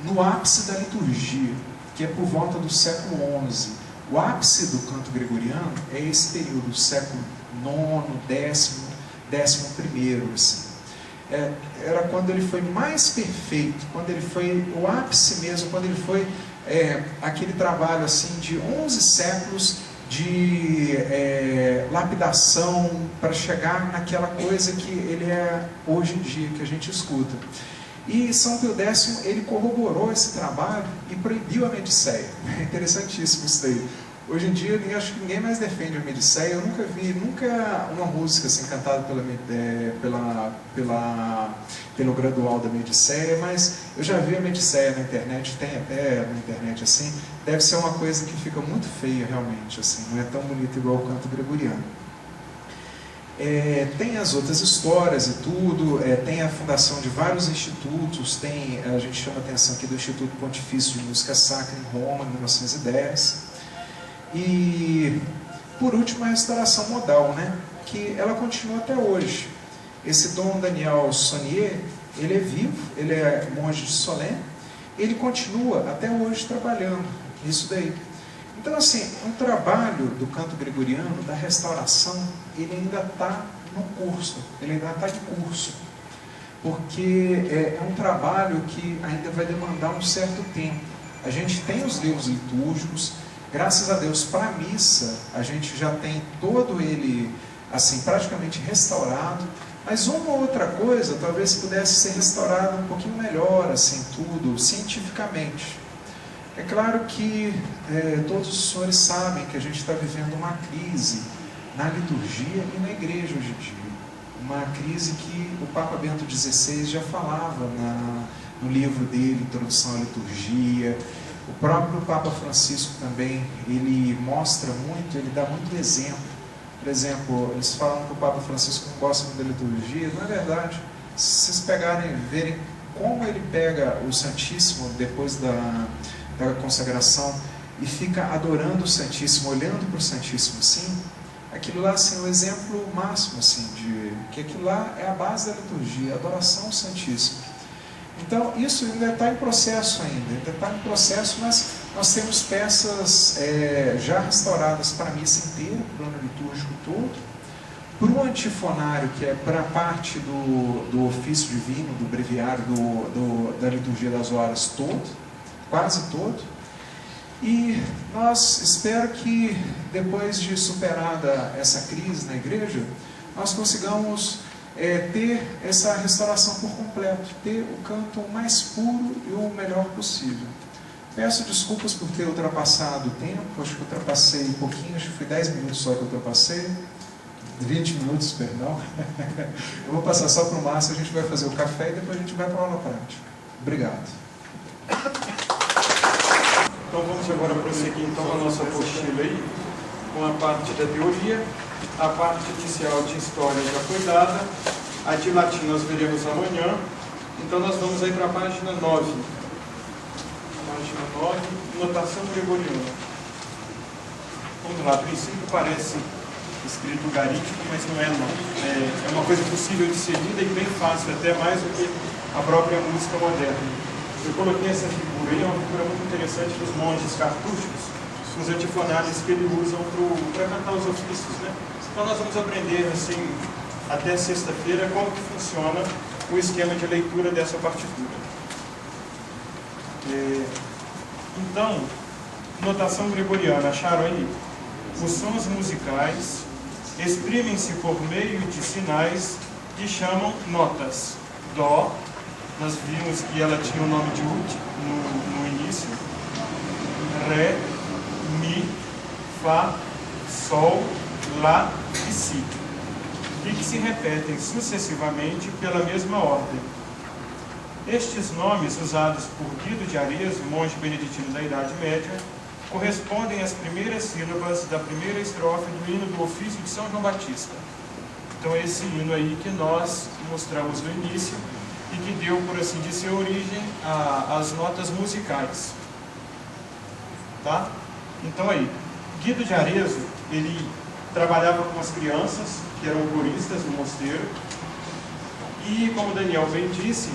no ápice da liturgia, que é por volta do século XI. O ápice do canto gregoriano é esse período, século IX, XI, assim. Era quando ele foi mais perfeito, quando ele foi o ápice mesmo, quando ele foi aquele trabalho assim de 11 séculos de lapidação para chegar naquela coisa que ele é hoje em dia, que a gente escuta. E São Pio X, ele corroborou esse trabalho e proibiu a Medicéia. É interessantíssimo isso daí. Hoje em dia, eu acho que ninguém mais defende a Medicéia. Eu nunca vi uma música assim, cantada pelo gradual da Medicéia, mas eu já vi a Medicéia na internet, tem até na internet assim. Deve ser uma coisa que fica muito feia realmente, assim, não é tão bonita igual o canto gregoriano. Tem as outras histórias e tudo, tem a fundação de vários institutos, a gente chama a atenção aqui do Instituto Pontifício de Música Sacra em Roma, em 1910. E, por último, a restauração modal, né? Que ela continua até hoje. Esse Dom Daniel Saunier, ele é vivo, ele é monge de Solesmes, ele continua até hoje trabalhando nisso daí. Então, assim, um trabalho do canto gregoriano, da restauração, ele ainda está no curso, ele ainda está em curso, porque é um trabalho que ainda vai demandar um certo tempo. A gente tem os livros litúrgicos, graças a Deus, para a missa, a gente já tem todo ele, assim, praticamente restaurado, mas uma ou outra coisa talvez pudesse ser restaurada um pouquinho melhor, assim, tudo, cientificamente. É claro que todos os senhores sabem que a gente está vivendo uma crise na liturgia e na igreja hoje em dia. Uma crise que o Papa Bento XVI já falava no livro dele, Introdução à Liturgia. O próprio Papa Francisco também, ele mostra muito, ele dá muito exemplo. Por exemplo, eles falam que o Papa Francisco não gosta muito da liturgia. Não é verdade. Se vocês pegarem e verem como ele pega o Santíssimo depois da consagração e fica adorando o Santíssimo, olhando para o Santíssimo assim, aquilo lá assim, é o exemplo máximo assim, de que aquilo lá é a base da liturgia, a adoração ao Santíssimo. Então isso ainda está em processo mas nós temos peças já restauradas para a missa inteira, para o ano litúrgico todo, para o antifonário, que é para a parte do ofício divino, do breviário, da liturgia das horas todo, quase todo, e nós espero que depois de superada essa crise na igreja, nós consigamos ter essa restauração por completo, ter o canto mais puro e o melhor possível. Peço desculpas por ter ultrapassado o tempo, acho que ultrapassei um pouquinho, acho que foi 10 minutos só que eu ultrapassei, 20 minutos, perdão. Eu vou passar só para o Márcio, a gente vai fazer o café e depois a gente vai para a aula prática. Obrigado. Então vamos agora prosseguir então a nossa apostila aí, com a parte da teoria. A parte inicial de história já foi dada, a de latim nós veremos amanhã. Então nós vamos aí para a página 9. Página 9, notação gregoriana. Vamos lá, a princípio parece escrito garítico, mas não é não. É uma coisa possível de ser lida e bem fácil, até mais do que a própria música moderna. Eu coloquei essa figura aí, é uma figura muito interessante dos monges cartuchos, os antifonários que eles usam para cantar os ofícios, né? Então nós vamos aprender assim, até sexta-feira, como que funciona o esquema de leitura dessa partitura. Então, notação gregoriana, acharam aí? Os sons musicais exprimem-se por meio de sinais que chamam notas. Dó, nós vimos que ela tinha o nome de ut no início. Ré, Mi, Fá, Sol, Lá e Si, e que se repetem sucessivamente pela mesma ordem. Estes nomes, usados por Guido de Arezzo, monge beneditino da Idade Média, correspondem às primeiras sílabas da primeira estrofe do hino do ofício de São João Batista. Então é esse hino aí que nós mostramos no início e que deu, por assim dizer, origem às notas musicais. Tá? Então aí, Guido de Arezzo, ele trabalhava com as crianças, que eram coristas no mosteiro, e, como Daniel bem disse,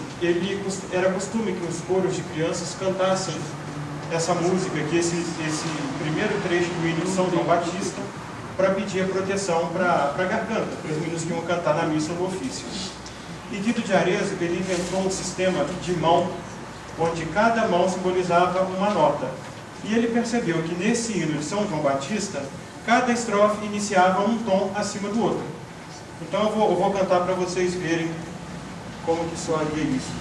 era costume que os coros de crianças cantassem essa música, que esse primeiro trecho do hino de São João Batista, para pedir a proteção para a garganta, para os meninos que iam cantar na missa do ofício. E Guido de Arezzo, ele inventou um sistema de mão, onde cada mão simbolizava uma nota. E ele percebeu que nesse hino de São João Batista, cada estrofe iniciava um tom acima do outro. Então eu vou cantar para vocês verem como que soaria isso.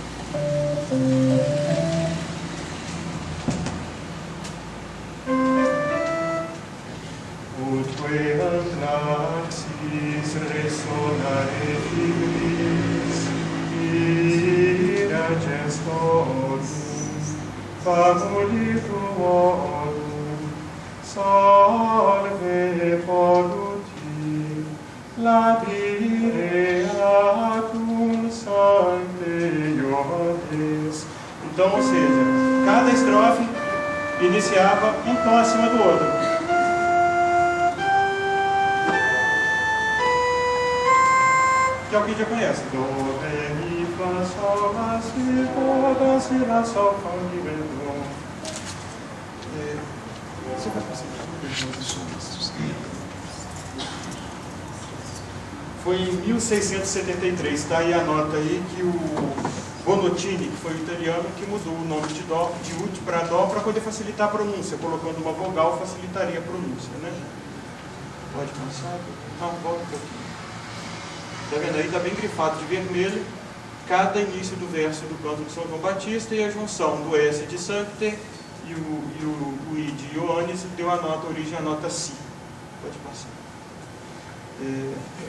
Utque antraxis resonare fibris, ira gestorum, famuli tuorum, solve poruti, labire acum sancte Ioannes. Então, ou seja, cada estrofe iniciava um tom acima do outro. Que é o que já conhece. Do, re, mi, fa, sol, la, si, do, do, si, la, sol, fa, mi, re, do. Você vai passar. Foi em 1673, está aí a nota aí que o Bonotini, que foi o italiano, que mudou o nome de dó, de ut para dó, para poder facilitar a pronúncia, colocando uma vogal facilitaria a pronúncia, né? Pode passar? Não, volta um pouquinho. Está vendo aí? Está bem grifado de vermelho, cada início do verso do canto de São João Batista, e a junção do S de Sancte e o I de Ioannes deu a origem à nota Si. Pode passar.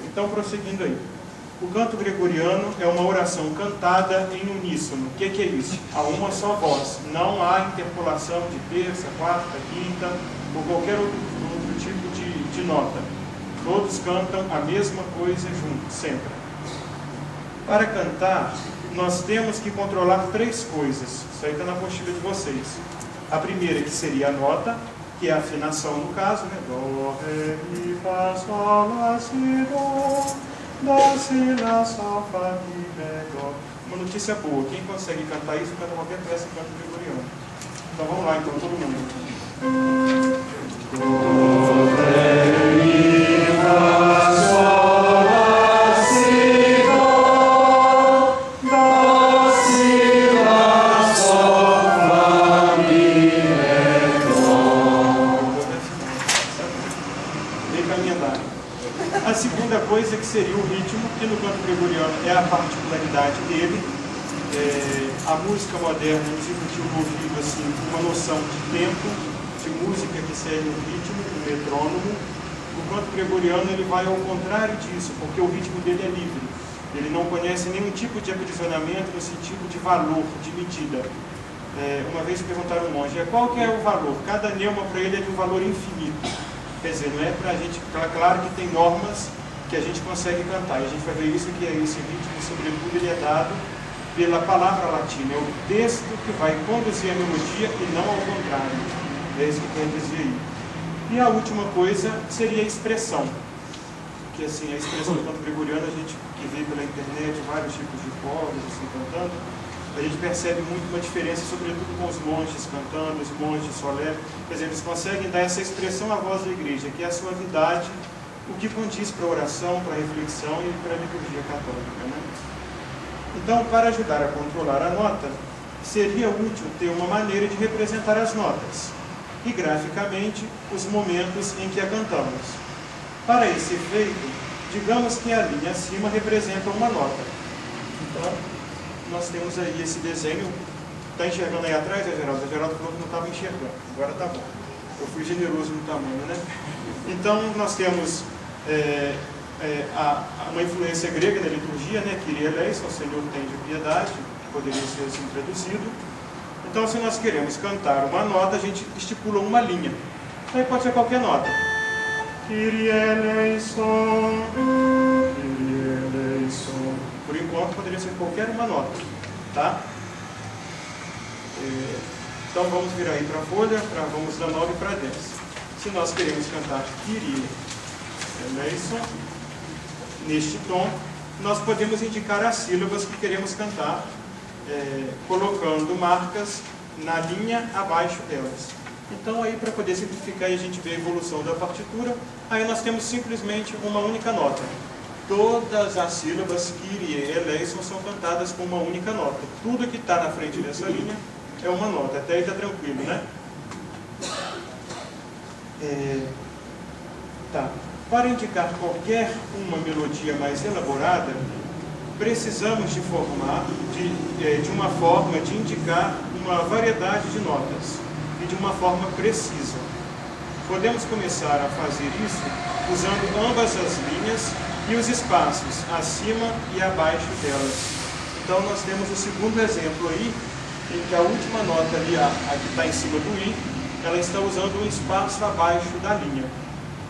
Então, prosseguindo aí. O canto gregoriano é uma oração cantada em uníssono. O que é isso? A uma só voz. Não há interpolação de terça, quarta, quinta ou qualquer outro tipo de nota. Todos cantam a mesma coisa juntos, sempre. Para cantar, nós temos que controlar três coisas. Isso aí está na apostila de vocês. A primeira, que seria a nota, que é a afinação no caso, né? Dó, ré, mi, fá, sol, lá, si, dó, dó, si, lá, sol, fá, mi, ré, dó. Uma notícia boa, quem consegue cantar isso, canta qualquer peça canto gregoriano. Então vamos lá, então, todo mundo. Dó, ré, mi, fá, sol, lá, si, dó, dó, si, lá, sol, fá, mi, ré, dó. Bem caminhado. A segunda coisa que seria o ritmo, que no canto gregoriano é a particularidade dele. A música moderna nos incutiu no ouvido assim, uma noção de tempo, de música que segue um ritmo, um metrônomo. O canto gregoriano ele vai ao contrário disso, porque o ritmo dele é livre. Ele não conhece nenhum tipo de aprisionamento no sentido de valor, de medida. Uma vez perguntaram ao monge, qual que é o valor? Cada neuma para ele é de um valor infinito. Quer dizer, não é para a gente... Claro que tem normas que a gente consegue cantar. E a gente vai ver isso, que esse ritmo, sobretudo, ele é dado pela palavra latina. É o texto que vai conduzir a melodia e não ao contrário. É isso que quer dizer aí. E a última coisa seria a expressão. Que assim, a expressão do canto gregoriano, a gente que vê pela internet vários tipos de povos assim, cantando, a gente percebe muito uma diferença, sobretudo com os monges cantando, os monges solenes. Quer dizer, eles conseguem dar essa expressão à voz da igreja, que é a suavidade, o que condiz para a oração, para a reflexão e para a liturgia católica, né? Então, para ajudar a controlar a nota, seria útil ter uma maneira de representar as notas e, graficamente, os momentos em que a cantamos. Para esse efeito, digamos que a linha acima representa uma nota. Então, nós temos aí esse desenho. Está enxergando aí atrás, Geraldo? A Geraldo falou que não estava enxergando. Agora está bom. Eu fui generoso no tamanho, né? Então, nós temos uma influência grega na liturgia, né? Kyrie eleison, Senhor tem de piedade, que poderia ser assim traduzido. Então, se nós queremos cantar uma nota, a gente estipula uma linha. Então, aí pode ser qualquer nota. Kyrie eleison, Kyrie eleison. Por enquanto, poderia ser qualquer uma nota, tá? Então, vamos virar aí para a folha, vamos da 9 para 10. Se nós queremos cantar Kyrie eleison, neste tom, nós podemos indicar as sílabas que queremos cantar, colocando marcas na linha abaixo delas. Então, aí, para poder simplificar e a gente ver a evolução da partitura, aí nós temos simplesmente uma única nota. Todas as sílabas Kyrie eleison são cantadas com uma única nota. Tudo que está na frente dessa linha é uma nota. Até aí está tranquilo, né? Tá. Para indicar qualquer uma melodia mais elaborada, precisamos de formar de uma forma de indicar uma variedade de notas e de uma forma precisa. Podemos começar a fazer isso usando ambas as linhas e os espaços acima e abaixo delas. Então nós temos o segundo exemplo aí, em que a última nota ali, a que está em cima do I, ela está usando um espaço abaixo da linha.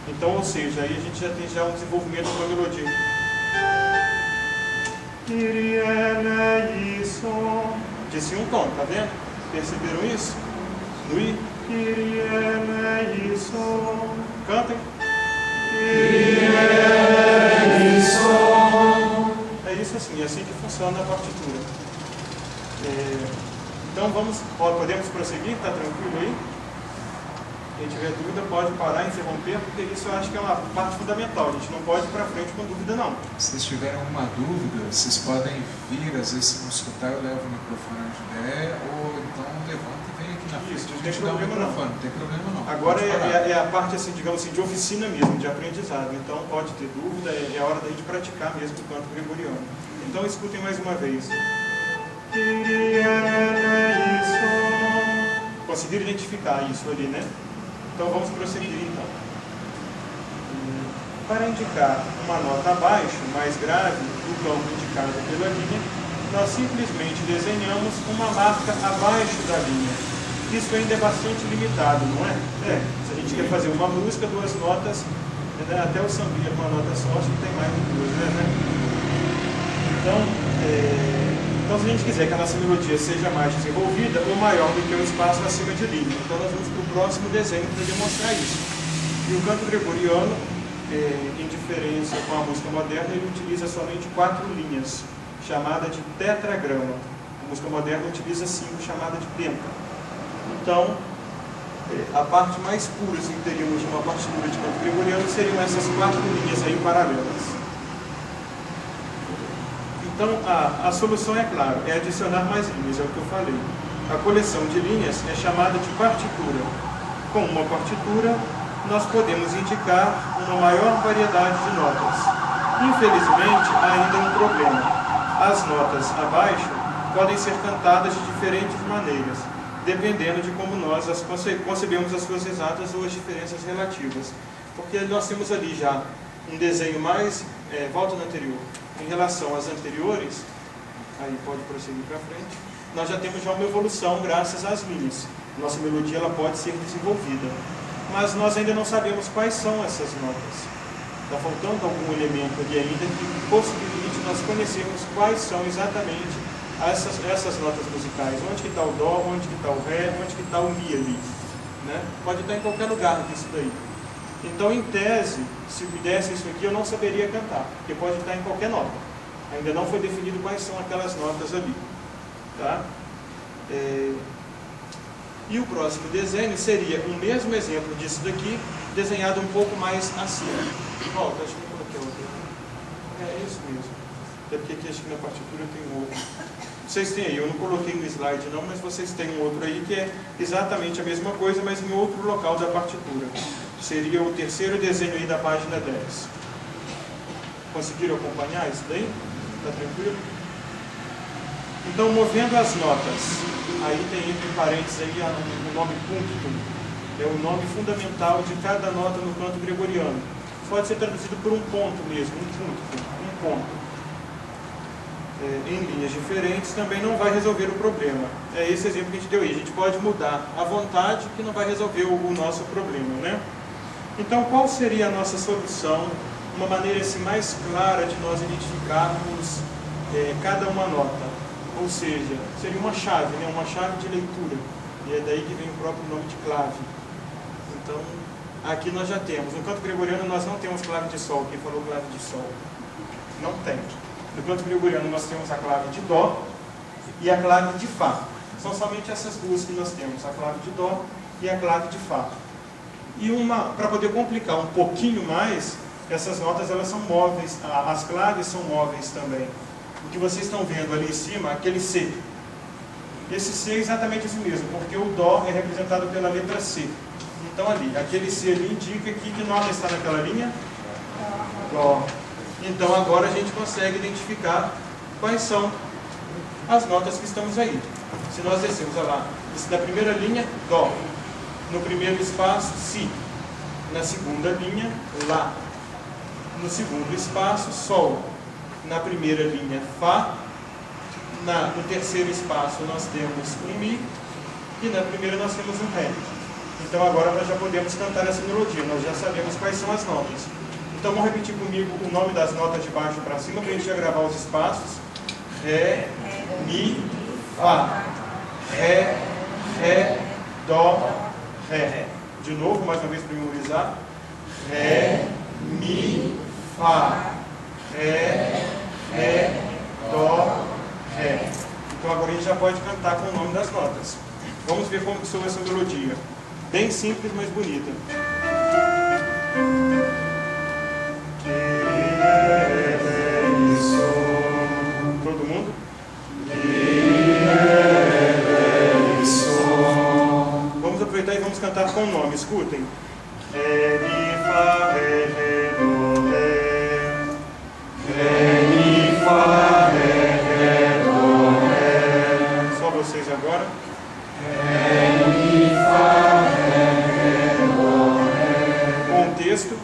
Então, ou seja, aí a gente já tem um desenvolvimento de uma melodia. Kyrie eleison. Disse um tom, tá vendo? Perceberam isso? No I. Kyrie eleison. Cantem. Kyrie eleison. É isso assim, é assim que funciona a partitura. Então podemos prosseguir? Está tranquilo aí? Quem tiver dúvida pode parar e interromper, porque isso eu acho que é uma parte fundamental. A gente não pode ir para frente com dúvida, não. Se vocês tiverem alguma dúvida, vocês podem vir, às vezes se não escutar, eu levo o microfone onde der, ou então levanta e vem aqui na frente. Isso, não tem problema não. Não tem problema não. Agora é a parte, assim, digamos assim, de oficina mesmo, de aprendizado. Então pode ter dúvida, é a hora da gente praticar mesmo o canto gregoriano. Então escutem mais uma vez. Conseguiram identificar isso ali, né? Então vamos prosseguir então. Para indicar uma nota abaixo, mais grave, do campo indicado pela linha, nós simplesmente desenhamos uma marca abaixo da linha. Isso ainda é bastante limitado, não é? Se a gente quer fazer uma música, 2 notas, até o sambinha uma nota só, acho que tem mais de 2, né? Então, se a gente quiser que a nossa melodia seja mais desenvolvida, ou maior do que o espaço acima de linha. Então, nós vamos para o próximo desenho para demonstrar isso. E o canto gregoriano, em diferença com a música moderna, ele utiliza somente 4 linhas, chamada de tetragrama. A música moderna utiliza 5, chamada de penta. Então, a parte mais pura, assim, que teríamos de uma partitura de canto gregoriano, seriam essas 4 linhas aí paralelas. Então, a solução, é claro, é adicionar mais linhas, é o que eu falei. A coleção de linhas é chamada de partitura. Com uma partitura, nós podemos indicar uma maior variedade de notas. Infelizmente, há ainda um problema. As notas abaixo podem ser cantadas de diferentes maneiras, dependendo de como nós as concebemos as suas exatas ou as diferenças relativas. Porque nós temos ali já um desenho mais... volta no anterior. Em relação às anteriores, aí pode prosseguir para frente. nós já temos uma evolução graças às linhas. Nossa melodia ela pode ser desenvolvida, mas nós ainda não sabemos quais são essas notas. Está faltando algum elemento ali ainda que possibilite nós conhecermos quais são exatamente essas notas musicais. Onde que está o Dó, onde que está o Ré, onde que está o Mi ali. Né? Pode estar em qualquer lugar disso daí. Então, em tese, se me desse isso aqui, eu não saberia cantar, porque pode estar em qualquer nota. Ainda não foi definido quais são aquelas notas ali. Tá? E o próximo desenho seria o mesmo exemplo disso daqui, desenhado um pouco mais acima. Volta, acho que eu coloquei outro. É isso mesmo. Até porque aqui acho que na partitura tem outro. Vocês têm aí, eu não coloquei no slide não, mas vocês têm um outro aí que é exatamente a mesma coisa, mas em outro local da partitura. Seria o terceiro desenho aí da página 10. Conseguiram acompanhar isso daí? Está tranquilo? Então, movendo as notas, aí tem entre parênteses aí o nome punctum, é o nome fundamental de cada nota no canto gregoriano. Pode ser traduzido por um ponto mesmo, um punctum, um ponto. Em linhas diferentes também não vai resolver o problema. É esse exemplo que a gente deu aí. A gente pode mudar à vontade que não vai resolver o nosso problema, né? Então, qual seria a nossa solução? Uma maneira assim, mais clara de nós identificarmos cada uma nota. Ou seja, seria uma chave, né? Uma chave de leitura. E é daí que vem o próprio nome de clave. Então, aqui nós já temos. No canto gregoriano nós não temos clave de Sol. Quem falou clave de Sol? Não tem. No canto gregoriano nós temos a clave de Dó e a clave de Fá. São somente essas duas que nós temos, a clave de Dó e a clave de Fá. E para poder complicar um pouquinho mais, essas notas elas são móveis, as claves são móveis também. O que vocês estão vendo ali em cima, aquele C. Esse C é exatamente isso mesmo, porque o Dó é representado pela letra C. Então ali, aquele C ali indica que nota está naquela linha? Dó. Então agora a gente consegue identificar quais são as notas que estamos aí. Se nós descemos, olha lá, da primeira linha, Dó. No primeiro espaço, Si. Na segunda linha, Lá. No segundo espaço, Sol. Na primeira linha, Fá. No terceiro espaço nós temos um Mi. E na primeira nós temos um Ré. Então agora nós já podemos cantar essa melodia, nós já sabemos quais são as notas. Então vamos repetir comigo o nome das notas de baixo para cima, para a gente já gravar os espaços. Ré, Mi, Fá. Ré, Ré, Dó, Ré. De novo, mais uma vez para memorizar. Ré, Mi, Fá. Ré, Ré, Dó, Ré. Então agora a gente já pode cantar com o nome das notas. Vamos ver como que soa essa melodia. Bem simples, mas bonita. Todo mundo? Vamos aproveitar e vamos cantar com o nome. Escutem. Ré, Mi, Fá, Ré, Ré, Dó, Ré. Ré, Mi, Fá, Ré, Ré, Dó, Ré. Só vocês agora. Ré, Mi, Fá, Ré, Ré, Dó, Ré. Contexto.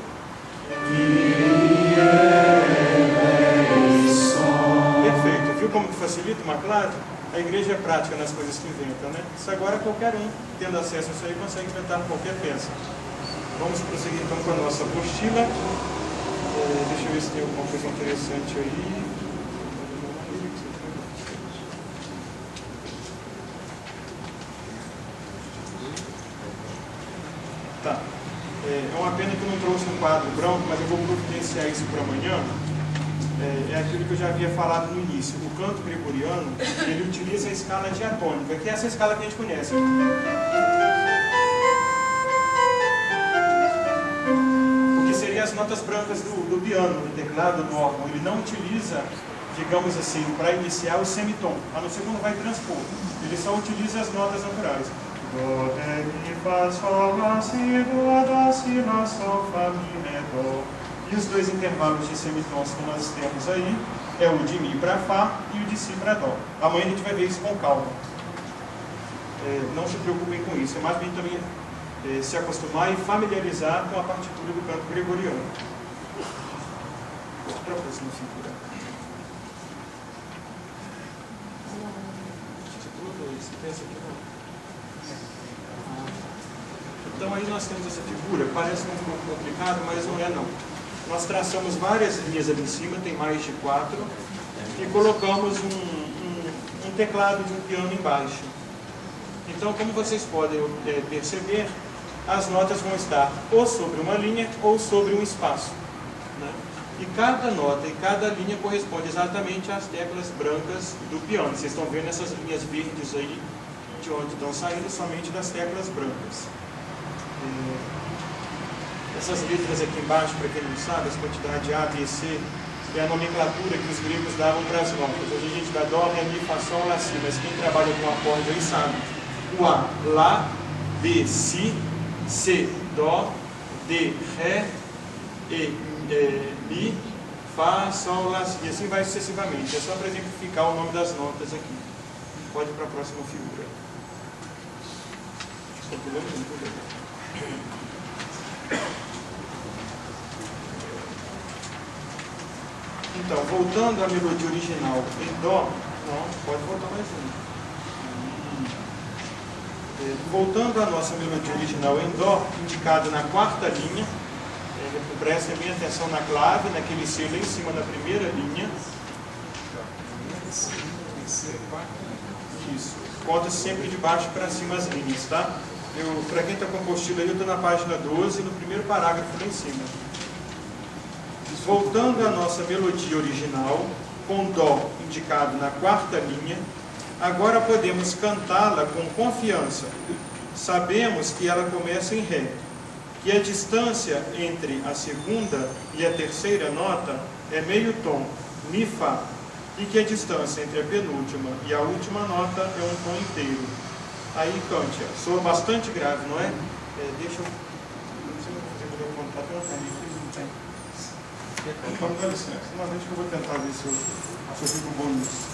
Perfeito. Viu como que facilita uma clave? A igreja é prática nas coisas que inventa, né? Isso agora qualquer um, tendo acesso a isso aí, consegue inventar qualquer peça. Vamos prosseguir então com a nossa apostila. Deixa eu ver se tem alguma coisa interessante aí. Tá. É uma pena que eu não trouxe um quadro branco, mas eu vou providenciar isso para amanhã. É aquilo que eu já havia falado no início. O canto gregoriano, ele utiliza a escala diatônica, que é essa escala que a gente conhece. O que seria as notas brancas do piano, do teclado, do órgão. Ele não utiliza, digamos assim, para iniciar o semitom, a não ser quando vai transpor. Ele só utiliza as notas naturais. Dó, Ré, Mi, Fá, Sol, Lá, Si, Dó, Si, Lá, Sol, Fá, Mi, Ré, Dó. E os dois intervalos de semitons que nós temos aí é o de Mi para Fá e o de Si para Dó. Amanhã a gente vai ver isso com calma. Não se preocupem com isso, é mais bem também se acostumar e familiarizar com a partitura do canto gregoriano. Para a próxima figura. Pensa aqui não. Então aí nós temos essa figura, parece um pouco complicado, mas não é não. Nós traçamos várias linhas ali em cima, tem mais de 4, e colocamos um teclado de um piano embaixo. Então, como vocês podem perceber, as notas vão estar ou sobre uma linha ou sobre um espaço, né? E cada nota e cada linha corresponde exatamente às teclas brancas do piano. Vocês estão vendo essas linhas verdes aí, de onde estão saindo somente das teclas brancas. Essas letras aqui embaixo, para quem não sabe, essa quantidade de A, B, C, é a nomenclatura que os gregos davam para as notas. Hoje a gente dá Dó, Ré, Mi, Fá, Sol, Lá, Si, mas quem trabalha com acorde aí sabe. O A, Lá, B, Si, C, Dó, D, Ré, E, Mi, Fá, Sol, Lá, Si, e assim vai sucessivamente. É só para exemplificar o nome das notas aqui. Pode ir para a próxima figura. Então, voltando à melodia original em Dó, não, pode voltar mais um. Voltando à nossa melodia original em Dó, indicado na 4ª linha, prestem bem atenção na clave, naquele C lá em cima da primeira linha. Isso, conta sempre de baixo para cima as linhas, tá? Para quem está com apostila aí, eu estou na página 12, no primeiro parágrafo lá em cima. Voltando à nossa melodia original, com Dó indicado na 4ª linha, agora podemos cantá-la com confiança. Sabemos que ela começa em Ré, que a distância entre a segunda e a terceira nota é meio tom, Mi, Fá, e que a distância entre a penúltima e a última nota é um tom inteiro. Aí cante, soa bastante grave, não é? Deixa eu... Não sei se eu vou fazer o contato, eu não tenho. Então, dá licença. Uma vez que eu vou tentar ver se eu fico bom nisso.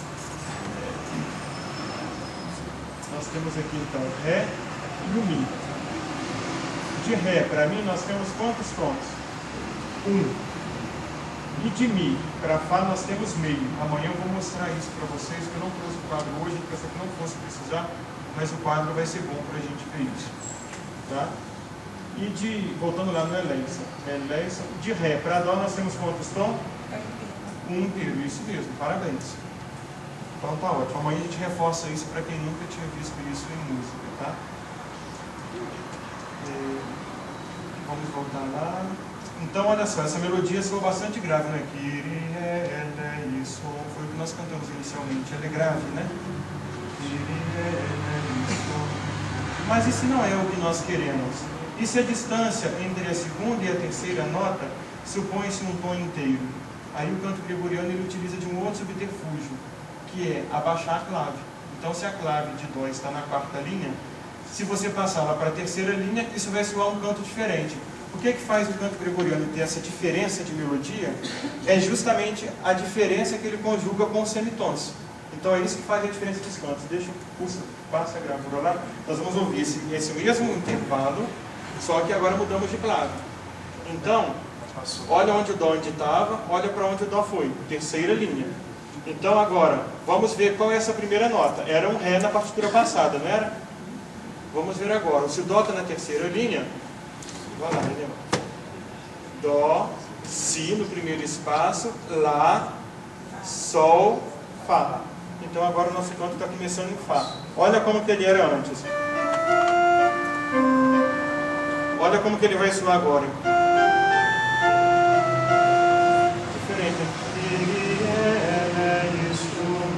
Nós temos aqui, então, Ré e o Mi. De Ré para Mi, nós temos quantos tons? 1. E de Mi para Fá, nós temos meio. Amanhã eu vou mostrar isso para vocês, que eu não trouxe o quadro hoje, eu pensei que não fosse precisar, mas o quadro vai ser bom para a gente ver isso. Tá? E voltando lá no Eléison, de Ré para Dó nós temos quantos tons? 1 inteiro, isso mesmo, parabéns. Então tá ótimo, amanhã a gente reforça isso para quem nunca tinha visto isso em música, tá? Vamos voltar lá. Então olha só, essa melodia soa bastante grave, né? Isso foi o que nós cantamos inicialmente, ela é grave, né? Mas isso não é o que nós queremos. E se a distância entre a segunda e a terceira nota supõe-se um tom inteiro? Aí o canto gregoriano ele utiliza de um outro subterfúgio, que é abaixar a clave. Então se a clave de Dó está na 4ª linha, se você passar lá para a terceira linha, isso vai soar um canto diferente. O que faz o canto gregoriano ter essa diferença de melodia? É justamente a diferença que ele conjuga com os semitons. Então é isso que faz a diferença dos cantos. Passa a gravura lá. Nós vamos ouvir esse mesmo intervalo, só que agora mudamos de clave. Então, olha onde o Dó estava, olha para onde o Dó foi. Terceira linha. Então agora, vamos ver qual é essa primeira nota. Era um Ré na partitura passada, não era? Vamos ver agora. Se o Dó está na terceira linha, vai lá, Daniel. Dó, Si no primeiro espaço, Lá, Sol, Fá. Então agora o nosso canto está começando em Fá. Olha como que ele era antes. Olha como que ele vai soar agora. Diferente.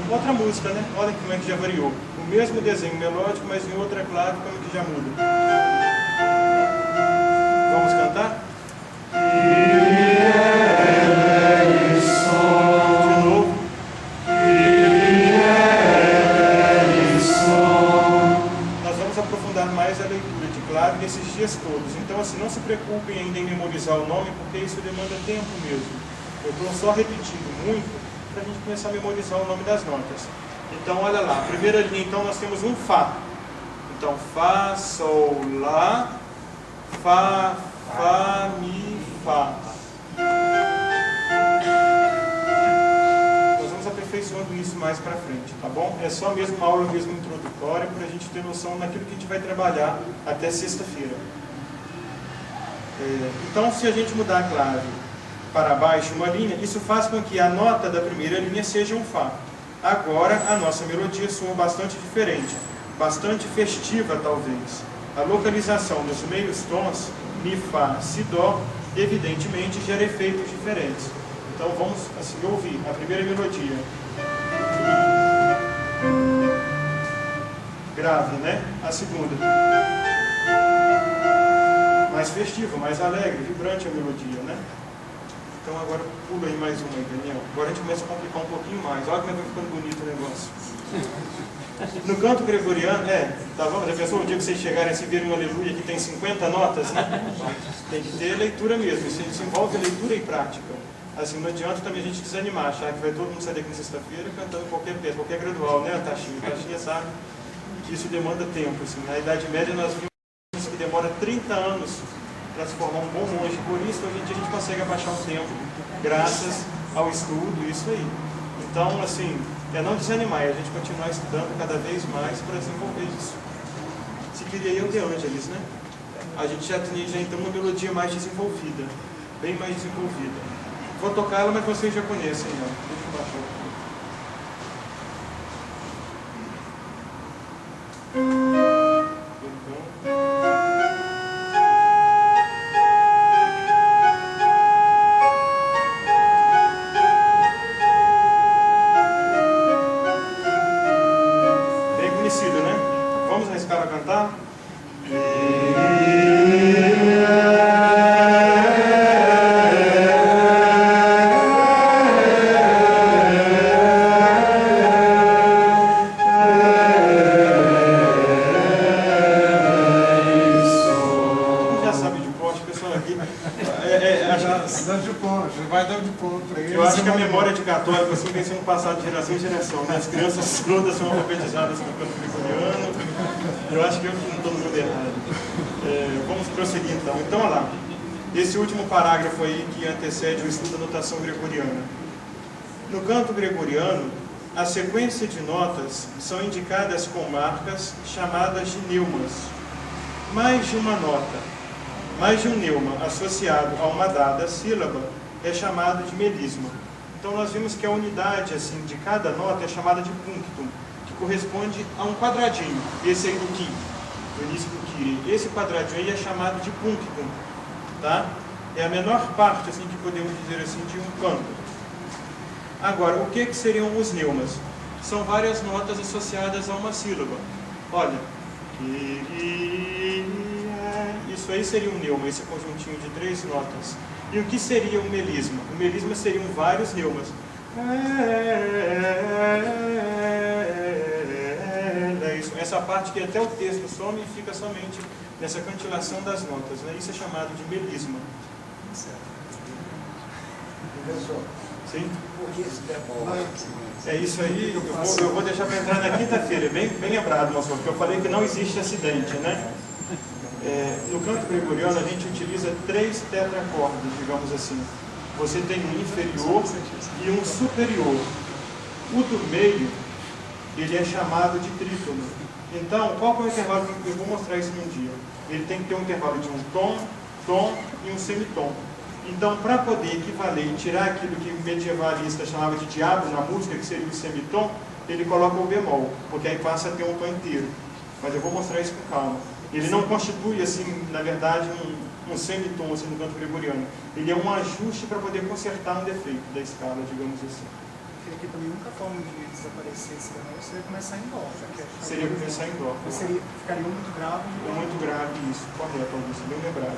Outra música, né? Olha como é que já variou. O mesmo desenho melódico, mas em outra clave, como que já muda. Vamos cantar? De novo. Nós vamos aprofundar mais a leitura de clave nesses dias todos. Então, assim, não se preocupem ainda em memorizar o nome, porque isso demanda tempo mesmo. Eu estou só repetindo muito para a gente começar a memorizar o nome das notas. Então, olha lá. Primeira linha, então, nós temos um Fá. Então, Fá, Sol, Lá, Fá, Fá, Mi, Fá. Nós vamos aperfeiçoando isso mais para frente, tá bom? É só mesmo uma aula mesmo introdutória para a gente ter noção daquilo que a gente vai trabalhar até sexta-feira. Então, se a gente mudar a clave para baixo uma linha, isso faz com que a nota da primeira linha seja um Fá. Agora, a nossa melodia soa bastante diferente, bastante festiva talvez. A localização dos meios tons, Mi, Fá, Si, Dó, evidentemente gera efeitos diferentes. Então vamos assim ouvir a primeira melodia. Grave, né? A segunda. Mais festiva, mais alegre, vibrante a melodia, né? Então agora pula aí mais uma aí, Daniel. Agora a gente começa a complicar um pouquinho mais. Olha como é que vai ficando bonito o negócio. No canto gregoriano, tá bom? Já pensou o dia que vocês chegarem assim, verem um aleluia que tem 50 notas, né? Tem que ter leitura mesmo, isso envolve leitura e prática. Assim, não adianta também a gente desanimar, achar que vai todo mundo sair daqui na sexta-feira cantando qualquer peça, qualquer gradual, né, Tachinha? Tachinha sabe que isso demanda tempo, assim. Na Idade Média nós vimos que demora 30 anos para se formar um bom monge, por isso hoje em dia a gente consegue abaixar o tempo, graças ao estudo, isso aí. Então, assim, não desanimar, é a gente continuar estudando cada vez mais para desenvolver isso. Seguiria eu De Angelis, né? A gente já tem então uma melodia mais desenvolvida, bem mais desenvolvida. Vou tocar ela, mas vocês já conhecem, né? Deixa eu baixar aqui. Bem conhecido, né? Vamos arriscar a cantar? Eu acho que a memória de católico assim, vem sendo passada de geração em geração, né? As crianças todas são alfabetizadas no canto gregoriano. Eu acho que eu não estou no mundo errado. Vamos prosseguir então. Então, olha lá. Esse último parágrafo aí que antecede o estudo da notação gregoriana. No canto gregoriano, a sequência de notas são indicadas com marcas chamadas de neumas. Mais de uma nota, mais de um neuma associado a uma dada sílaba é chamado de melisma. Então nós vimos que a unidade assim, de cada nota é chamada de punctum, que corresponde a um quadradinho. Esse aí do Ki, do início do Kyrie. Esse quadradinho aí é chamado de punctum, tá? É a menor parte, assim, que podemos dizer assim, de um canto. Agora, o que seriam os neumas? São várias notas associadas a uma sílaba. Olha, isso aí seria um neuma, esse conjuntinho de 3 notas. E o que seria um melisma? O melisma seriam vários neumas. É isso. Essa parte que até o texto some e fica somente nessa cantilação das notas, né? Isso é chamado de melisma. Professor, sim? por que esse bemol? É isso aí, eu vou deixar para entrar na quinta-feira, bem lembrado, moço, porque eu falei que não existe acidente, né? No canto gregoriano a gente utiliza 3 tetracordes, digamos assim. Você tem um inferior e um superior. O do meio, ele é chamado de trítono. Então, qual é o intervalo? Eu vou mostrar isso num dia. Ele tem que ter um intervalo de um tom, tom e um semitom. Então, para poder equivaler e tirar aquilo que o medievalista chamava de diabo na música, que seria o semitom, ele coloca o bemol, porque aí passa a ter um tom inteiro. Mas eu vou mostrar isso com calma. Ele não constitui, assim, na verdade, um semitom assim, no canto gregoriano. Ele é um ajuste para poder consertar um defeito da escala, digamos assim. Porque aqui também nunca forma de desaparecer esse canal, seria começar em dó. Seria começar em dó. Ficaria muito grave. Muito grave, isso, correto, Augusto, bem lembrado.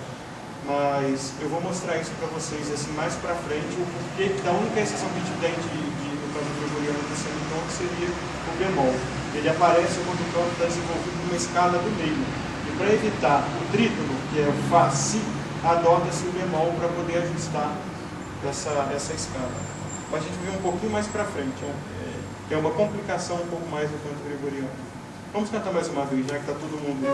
Mas eu vou mostrar isso para vocês assim, mais para frente, o porquê da única exceção que a gente tem no canto gregoriano do semitom, que seria o bemol. Ele aparece quando o canto está desenvolvido numa escala do meio. E para evitar o trítono, que é o Fá, Si, adota-se o bemol para poder ajustar essa escala. Mas a gente vê um pouquinho mais para frente. É uma complicação um pouco mais no canto gregoriano. Vamos cantar mais uma vez, já que está todo mundo.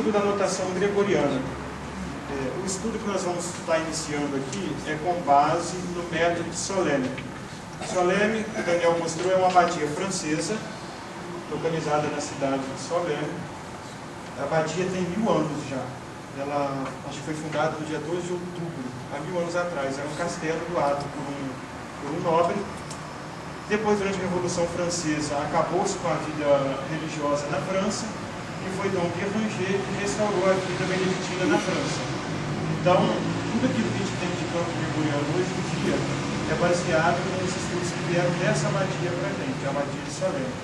estudo da notação gregoriana. O estudo que nós vamos estar iniciando aqui é com base no método de Solesme. Solesme, que o Daniel mostrou, é uma abadia francesa, localizada na cidade de Solesme. A abadia tem 1000 anos já. Ela, acho que foi fundada no dia 12 de outubro, há 1000 anos atrás. Era um castelo doado por um nobre. Depois, durante a Revolução Francesa, acabou-se com a vida religiosa na França e foi Dom Béranger que restaurou a vida beneditina na França. Então, tudo aquilo que a gente tem de campo gregoriano hoje em dia é baseado nos estudos que vieram dessa abadia para a gente, a abadia de Solesme.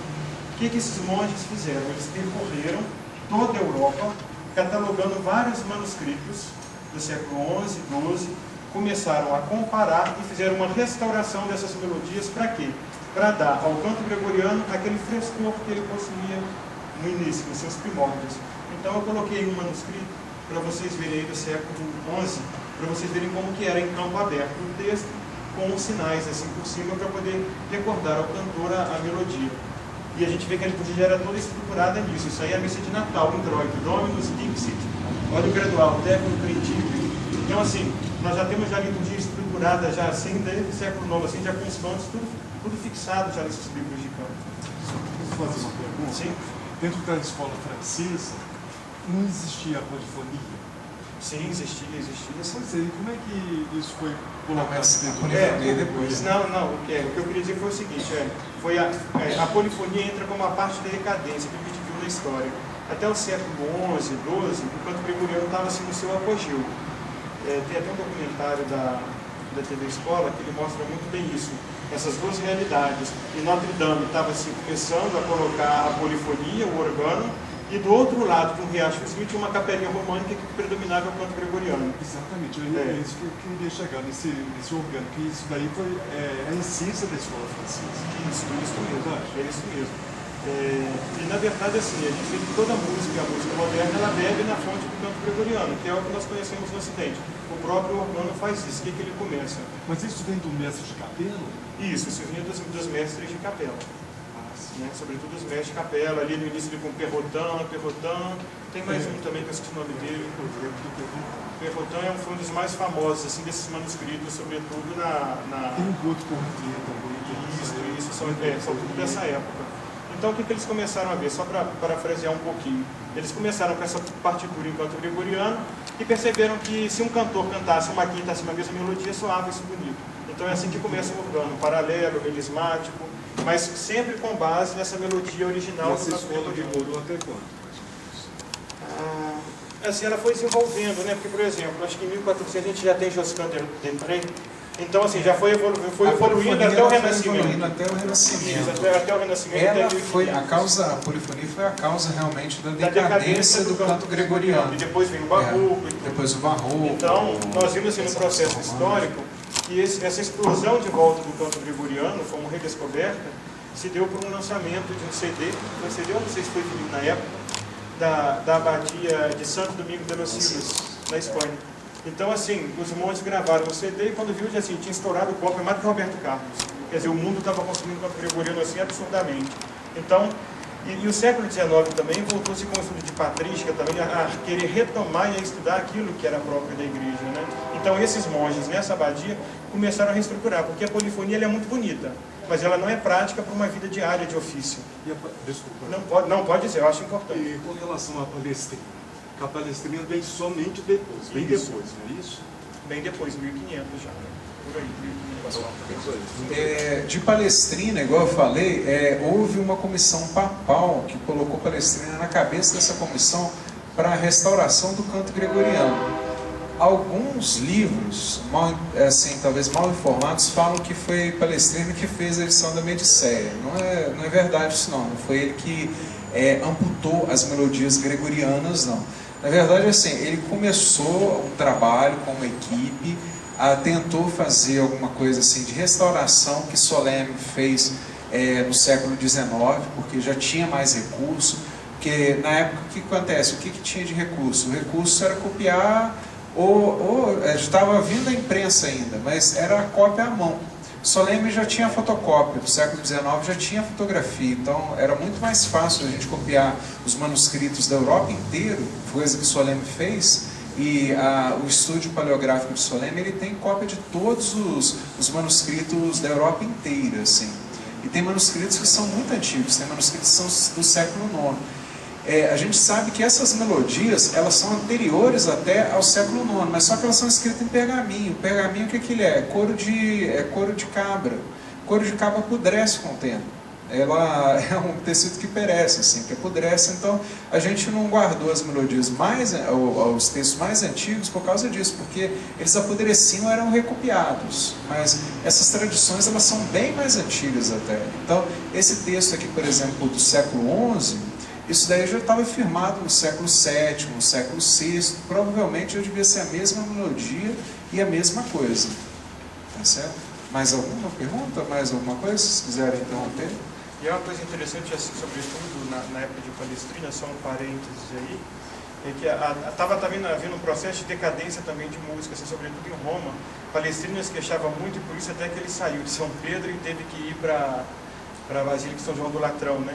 O que esses monges fizeram? Eles percorreram toda a Europa, catalogando vários manuscritos do século XI, XII, começaram a comparar e fizeram uma restauração dessas melodias para quê? Para dar ao canto gregoriano aquele frescor que ele possuía no início, nos seus primórdios. Então eu coloquei um manuscrito para vocês verem aí do século XI, para vocês verem como que era em campo aberto o texto, com os sinais assim por cima, para poder recordar ao cantor a melodia. E a gente vê que a liturgia já era toda estruturada nisso. Isso aí é a missa de Natal, introito, Dominus Dixit, óleo gradual, técnico, princípio. Então assim, nós já temos já a liturgia estruturada já assim, desde o século IX, assim, já com os cantos, tudo fixado já nesses livros de canto. Posso fazer uma pergunta? Sim. Dentro da escola francesa, não existia a polifonia. Sim, existia. Pois é, e como é que isso foi colocado Mas a dentro polifonia depois. Não, o que eu queria dizer foi o seguinte, a polifonia entra como uma parte da decadência que a gente viu na história. Até o século XI, XII, o canto gregoriano estava assim no seu apogeu. Tem até um documentário da TV Escola que ele mostra muito bem isso, essas duas realidades. E Notre Dame estava assim, começando a colocar a polifonia, o organo, e do outro lado, com o Riachozinho, tinha uma capelinha românica que predominava o canto gregoriano. Exatamente, é isso que eu queria chegar nesse organo, que isso daí foi a essência da escola francesa. Isso mesmo. É isso mesmo. E na verdade, assim, a gente vê que toda a música moderna, ela bebe na fonte do canto gregoriano, que é o que nós conhecemos no Ocidente. O próprio organo faz isso. O que ele começa? Mas isso vem do mestre de capela? Isso vinha dos mestres de capela. Né? Sobretudo os mestres de capela, ali no início com Perrotin. Tem mais um também que eu esqueci o nome dele. Perrotin foi um dos mais famosos assim, desses manuscritos, sobretudo na... Tem um outro português também. Isso, são tudo dessa época. Então o que eles começaram a ver? Só para parafrasear um pouquinho. Eles começaram com essa partitura em canto gregoriano e perceberam que se um cantor cantasse uma quinta acima da mesma melodia, soava isso bonito. Então é assim que começa o organo, paralelo, melismático, mas sempre com base nessa melodia original do canto gregoriano. Até quando? Assim, ela foi desenvolvendo, né? Porque, por exemplo, acho que em 1400 a gente já tem Josquin d'Entrée. Então, assim, já foi evoluindo até o Renascimento. Até o Renascimento. Até o Renascimento. A polifonia foi a causa realmente da decadência do canto gregoriano. E depois vem o Barroco. Depois o Barroco. Então, nós vimos assim, no processo histórico que essa explosão de volta do canto gregoriano, como redescoberta, se deu por um lançamento de um CD, eu não sei se foi na época, da abadia de Santo Domingo de los Silos, na Espanha. Então, assim, os monges gravaram o CD e quando viu, assim, tinha estourado o copo, mais que Roberto Carlos. Quer dizer, o mundo estava consumindo o canto gregoriano assim absurdamente. Então, e o século XIX também voltou-se com o estudo de patrística também a querer retomar e a estudar aquilo que era próprio da igreja, né? Então, esses monges nessa abadia começaram a reestruturar, porque a polifonia ela é muito bonita, mas ela não é prática para uma vida diária de ofício. Desculpa. Não pode dizer, eu acho importante. E com relação à Palestrina? A Palestrina vem somente depois, bem depois, não é isso? Bem depois, 1500 já, por aí, 1500. De Palestrina, igual eu falei, houve uma comissão papal que colocou Palestrina na cabeça dessa comissão para a restauração do canto gregoriano. Alguns livros, talvez mal informados, falam que foi Palestrina que fez a edição da Medicéia. Não é verdade isso não foi ele que amputou as melodias gregorianas, não. Na verdade, assim, ele começou um trabalho com uma equipe, tentou fazer alguma coisa assim de restauração que Solesme fez no século XIX, porque já tinha mais recurso, porque na época o que acontece? O que tinha de recurso? O recurso era copiar, estava vindo a imprensa ainda, mas era a cópia à mão. Soleme já tinha fotocópia, do século XIX já tinha fotografia, então era muito mais fácil a gente copiar os manuscritos da Europa inteira, coisa que Soleme fez, e o estúdio paleográfico de Soleme, ele tem cópia de todos os manuscritos da Europa inteira, assim. E tem manuscritos que são muito antigos, tem manuscritos que são do século IX. A gente sabe que essas melodias, elas são anteriores até ao século IX, mas só que elas são escritas em pergaminho. Pergaminho, o que que ele é? Couro de cabra. Couro de cabra apodrece com o tempo. Ela é um tecido que perece, assim, que apodrece. Então, a gente não guardou as melodias os textos mais antigos por causa disso, porque eles apodreciam, eram recopiados. Mas essas tradições, elas são bem mais antigas até. Então, esse texto aqui, por exemplo, do século XI, isso daí já estava firmado no século VII, no século VI, provavelmente já devia ser a mesma melodia e a mesma coisa. Tá certo? Mais alguma pergunta? Mais alguma coisa? Se vocês quiserem interromper? E é uma coisa interessante, assim, sobretudo na época de Palestrina, só um parênteses aí, é que estava havendo um processo de decadência também de música, assim, sobretudo em Roma. Palestrina se queixava muito e por isso até que ele saiu de São Pedro e teve que ir para a Basílica de São João do Latrão, né?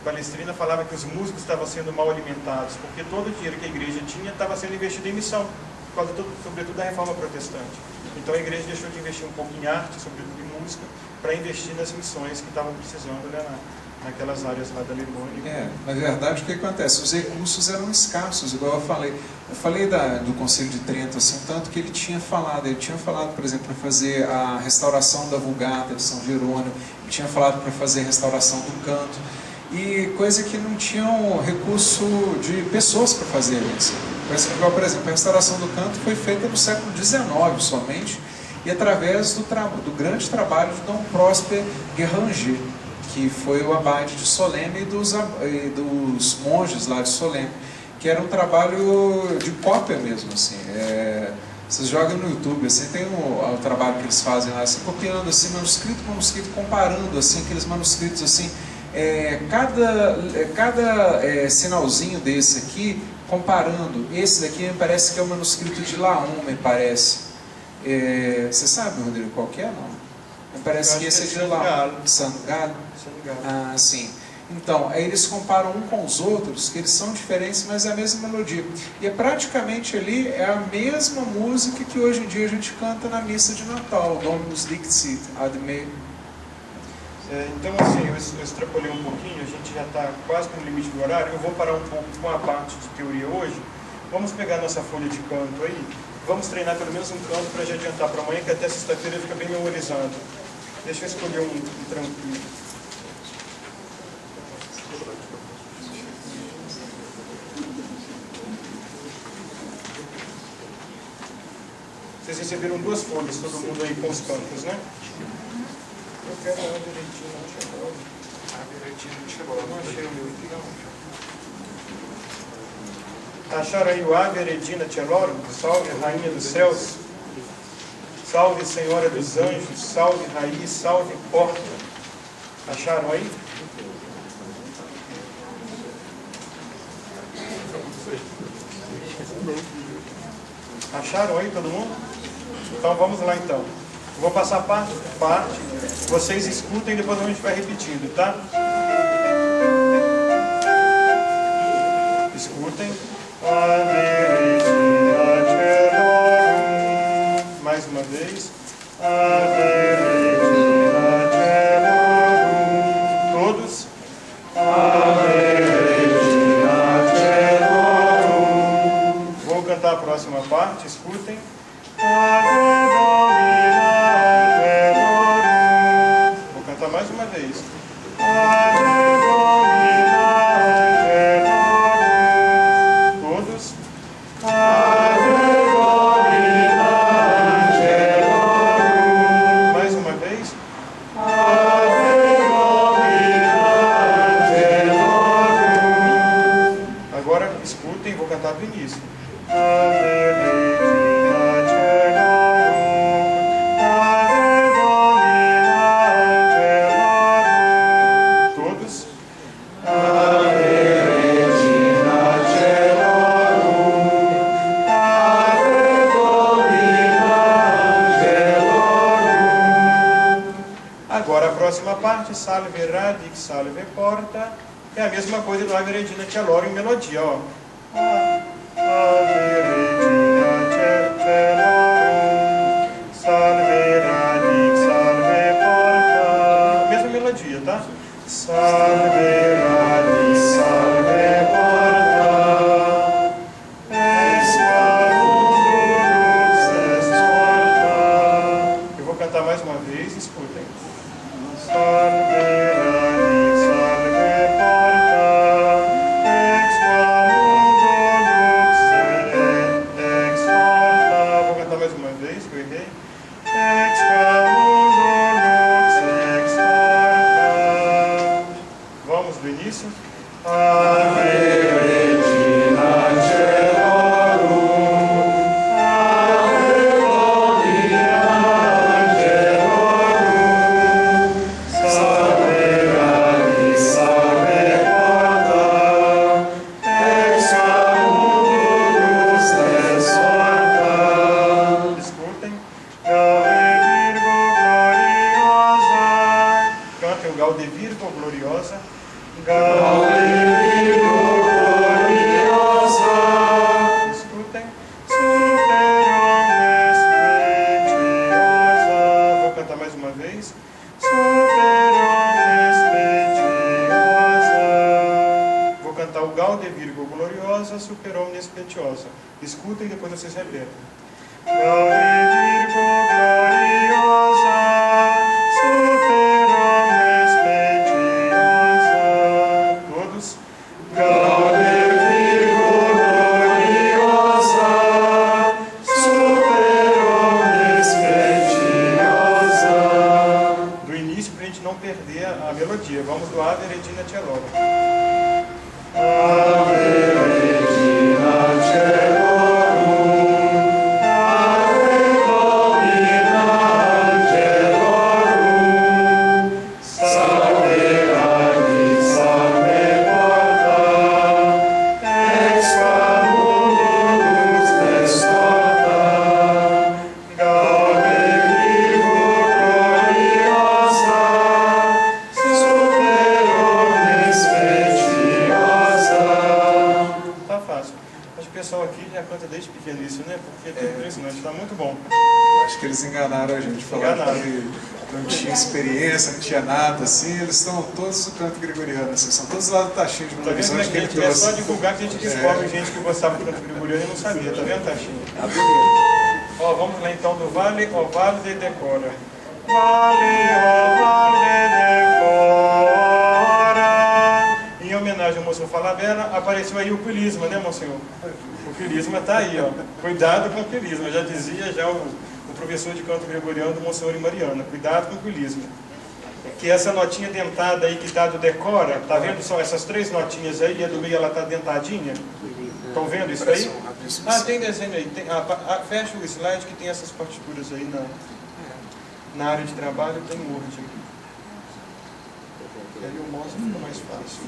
Palestrina falava que os músicos estavam sendo mal alimentados, porque todo o dinheiro que a igreja tinha estava sendo investido em missão, por causa sobretudo da reforma protestante. Então a igreja deixou de investir um pouco em arte, sobretudo em música, para investir nas missões que estavam precisando, né, naquelas áreas lá da Alemanha. Na verdade, o que acontece? Os recursos eram escassos, igual eu falei. Eu falei do Concílio de Trento, assim, tanto que ele tinha falado, por exemplo, para fazer a restauração da Vulgata de São Jerônimo, ele tinha falado para fazer a restauração do canto, e coisa que não tinham recurso de pessoas para fazer isso. Por exemplo, a restauração do canto foi feita no século XIX somente, e através do grande trabalho de Dom Prosper Guéranger, que foi o abade de Soleme e dos monges lá de Soleme, que era um trabalho de cópia mesmo, assim. Vocês jogam no YouTube, assim, tem o trabalho que eles fazem lá, assim, copiando assim, manuscrito por manuscrito, comparando assim, aqueles manuscritos assim, cada sinalzinho desse aqui, comparando. Esse daqui me parece que é o manuscrito de Laon, me parece. Você sabe, Rodrigo, qual que é? Não? Me parece que esse é de Laon. Santo Galo? Ah, sim. Então, aí eles comparam um com os outros, que eles são diferentes, mas é a mesma melodia. E praticamente ali é a mesma música que hoje em dia a gente canta na missa de Natal, Dominus Dixit ad me. Então, assim, eu extrapolei um pouquinho, a gente já está quase no limite do horário, eu vou parar um pouco com a parte de teoria hoje. Vamos pegar nossa folha de canto aí, vamos treinar pelo menos um canto para já adiantar para amanhã, que até sexta-feira fica bem memorizado. Deixa eu escolher um tranquilo. Vocês receberam 2 folhas, todo mundo aí com os cantos, né? Eu quero a Averedina, não chegou. A Averedina não chegou. Não achei o meu aqui, não. Acharam aí o Averedina Celorum? Salve, Rainha dos Céus. Salve, Senhora dos Anjos. Salve, Raiz. Salve, Porta. Acharam aí? Acharam aí todo mundo? Então vamos lá então. Eu vou passar parte por parte. Vocês escutem e depois a gente vai repetindo, tá? Escutem. Mais uma vez. Todos. Vou cantar a próxima parte, escutem. Vou cantar mais uma vez. Todos. próxima parte, salve radic, salve porta, é a mesma coisa do Ave Regina Celorum em melodia, ó. Ave Regina Celorum, salve radic, salve porta. Mesma melodia, tá? Salve radic, salve porta, ex qua mundo lux est porta. Eu vou cantar mais uma vez, escutem. Salve radic, salve porta, ex qua mundo lux ex porta. Vou cantar mais uma vez, que eu errei. Ex qua mundo lux ex porta. Vamos do início. Ave Regina Celorum, Ave Domina Angelorum, salve radic, salve porta, ex qua mundo lux est sorta. Escutem. Gaude Virgo gloriosa. Cantem o Gaude Virgo gloriosa. Gaude Virgo gloriosa. Escutem. Super omnes speciosa. Vou cantar mais uma vez. Super omnes speciosa. Vou cantar o Gaude Virgo gloriosa, super omnes speciosa. Escutem e depois vocês repetem. Gaude Virgo gloriosa, super omnes speciosa. Todos. Gaude Virgo gloriosa, super omnes speciosa. Do início, para a gente não perder a melodia. Vamos do Ave Regina Celorum. Ave Regina Celorum, Ave Domina Angelorum, salve radic, salve porta, ex qua mundo lux est sorta. Gaude Virgo gloriosa, super omnes speciosa. Tá fácil. Acho que o pessoal aqui já canta desde pequeno isso, né? Porque é impressionante, tá muito bom. Acho que eles enganaram a gente, falaram que não tinha experiência, não tinha nada, assim, eles estão todos do canto gregoriano, assim, são todos lá do Tachinho de Tá Belo vendo como é Horizonte que a que ele gente é só trouxe. divulgar que a gente descobre gente que gostava do canto gregoriano e não sabia, tá vendo, Tachinho? Ó, vamos lá então do Vale, ó Vale de Decora. Vale, ó Vale de Decora. Em homenagem ao Monsenhor Falabella, apareceu aí o quilisma, né, Monsenhor? O quilisma tá aí, ó. Cuidado com o quilisma, já dizia já o professor de canto gregoriano do Monsenhor e Mariana. Cuidado com o quilisma. Que essa notinha dentada aí que tá do Decora, tá vendo? São essas três notinhas aí, e a do meio ela tá dentadinha. Estão vendo isso aí? Ah, tem desenho aí. Tem, fecha o slide que tem essas partituras aí na área de trabalho, tem um Word aqui. E aí eu mostro, fica mais fácil.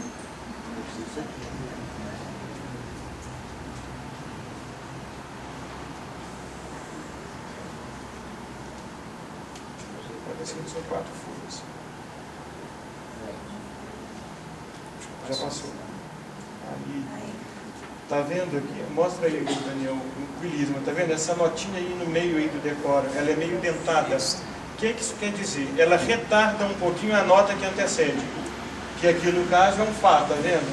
Parecendo que são 4 folhas. Já passou. Aí. Tá vendo aqui? Mostra aí, Daniel, o quilisma. Tá vendo? Essa notinha aí no meio aí do decora, ela é meio dentada. O que isso quer dizer? Ela retarda um pouquinho a nota que antecede. Que aqui no caso é um Fá, tá vendo?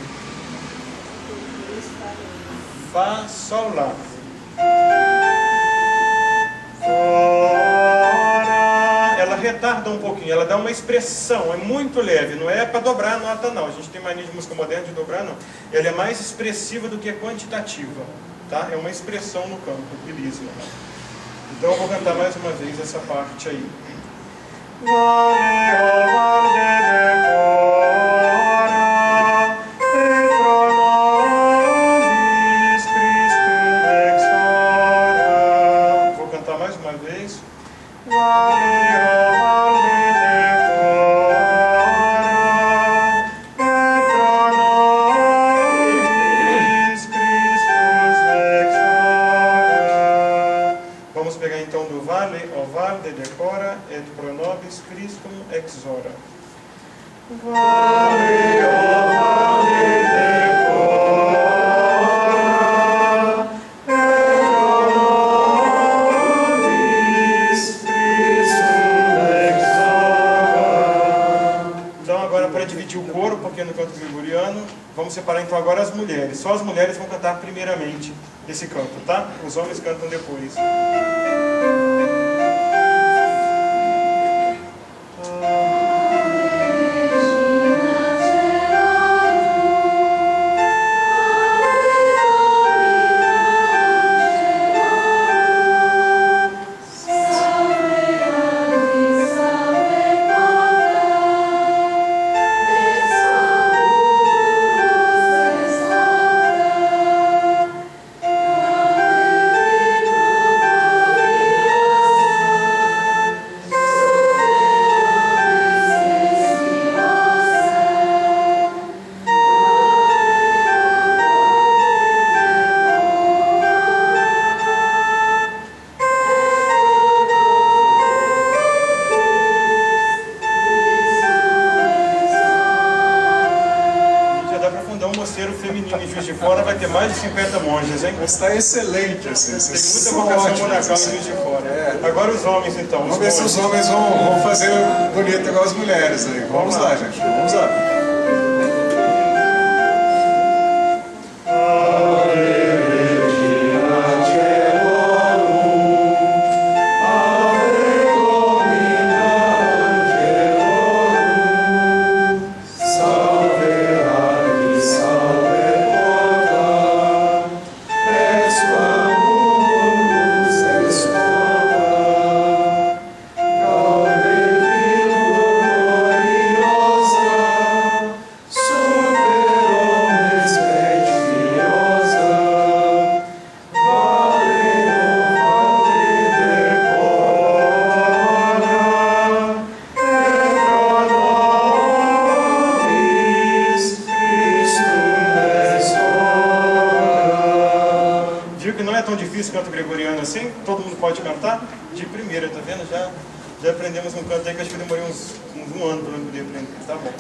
Fá, Sol, Lá. Ela retarda um pouquinho, ela dá uma expressão, é muito leve, não é para dobrar a nota não. A gente tem mania de música moderna de dobrar não. Ela é mais expressiva do que quantitativa, tá? É uma expressão no canto, o quilisma. Então eu vou cantar mais uma vez essa parte aí. Vale, ó Vale de Decora, et pro nobis Christum exora. Vou cantar mais uma vez. Vale, ó Vale de Decora, et pro nobis Christum exora. Vamos pegar então do Vale, ó Vale de Decora, et pro nobis Christum exora. Então agora, para dividir o coro, porque no canto gregoriano, vamos separar então agora as mulheres. Só as mulheres vão cantar primeiramente esse canto, tá? Os homens cantam depois. Feminino em Juiz de Fora vai ter mais de 50 monjas, hein? Está excelente, assim. Tem muita vocação monacal em Juiz de Fora. Agora os homens, então. Vamos ver se os homens vão fazer bonito igual as mulheres aí. Vamos lá, gente. Vamos lá. Difícil canto gregoriano assim, todo mundo pode cantar de primeira, tá vendo? Já aprendemos um canto aí que acho que eu demorei uns um ano para não poder aprender, tá bom.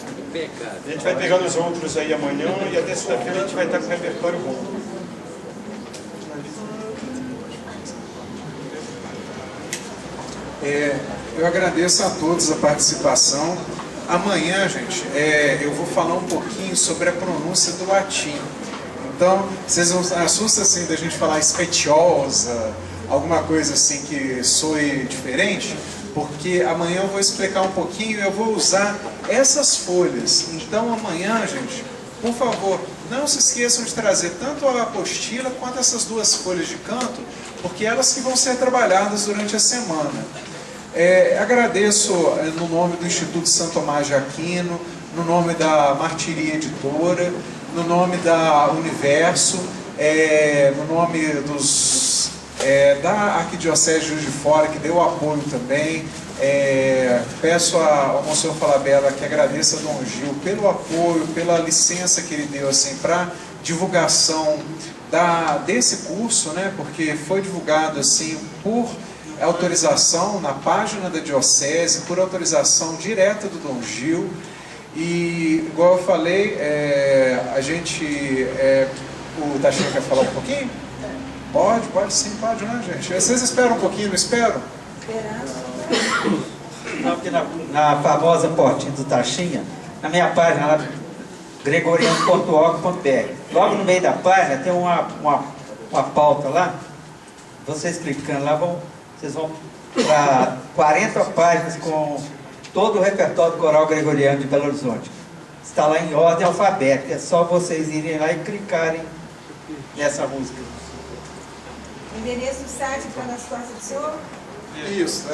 A gente vai pegando os outros aí amanhã e até sexta-feira a gente vai estar com o repertório bom. Eu agradeço a todos a participação. Amanhã, gente, eu vou falar um pouquinho sobre a pronúncia do latim. Então, vocês não assustam assim da gente falar speciosa, alguma coisa assim que soe diferente, porque amanhã eu vou explicar um pouquinho e eu vou usar essas folhas. Então amanhã, gente, por favor, não se esqueçam de trazer tanto a apostila quanto essas duas folhas de canto, porque elas que vão ser trabalhadas durante a semana. Agradeço no nome do Instituto Santo Tomás de Aquino, no nome da Martiria Editora, no nome da Universo, no nome da Arquidiocese de Juiz de Fora, que deu apoio também. Peço ao Monsenhor Falabella que agradeça a Dom Gil pelo apoio, pela licença que ele deu assim, para divulgação desse curso, né, porque foi divulgado assim, por autorização na página da Diocese, por autorização direta do Dom Gil. E, igual eu falei, a gente... o Tachinha quer falar um pouquinho? Pode sim, pode, né, gente? Vocês esperam um pouquinho, não esperam? Não, porque na famosa portinha do Tachinha, na minha página lá, gregoriano.org.br, logo no meio da página tem uma pauta lá. Vocês clicando lá, vocês vão para 40 páginas com todo o repertório do coral gregoriano de Belo Horizonte. Está lá em ordem alfabética, é só vocês irem lá e clicarem nessa música. O endereço do site está nas costas do senhor? Isso,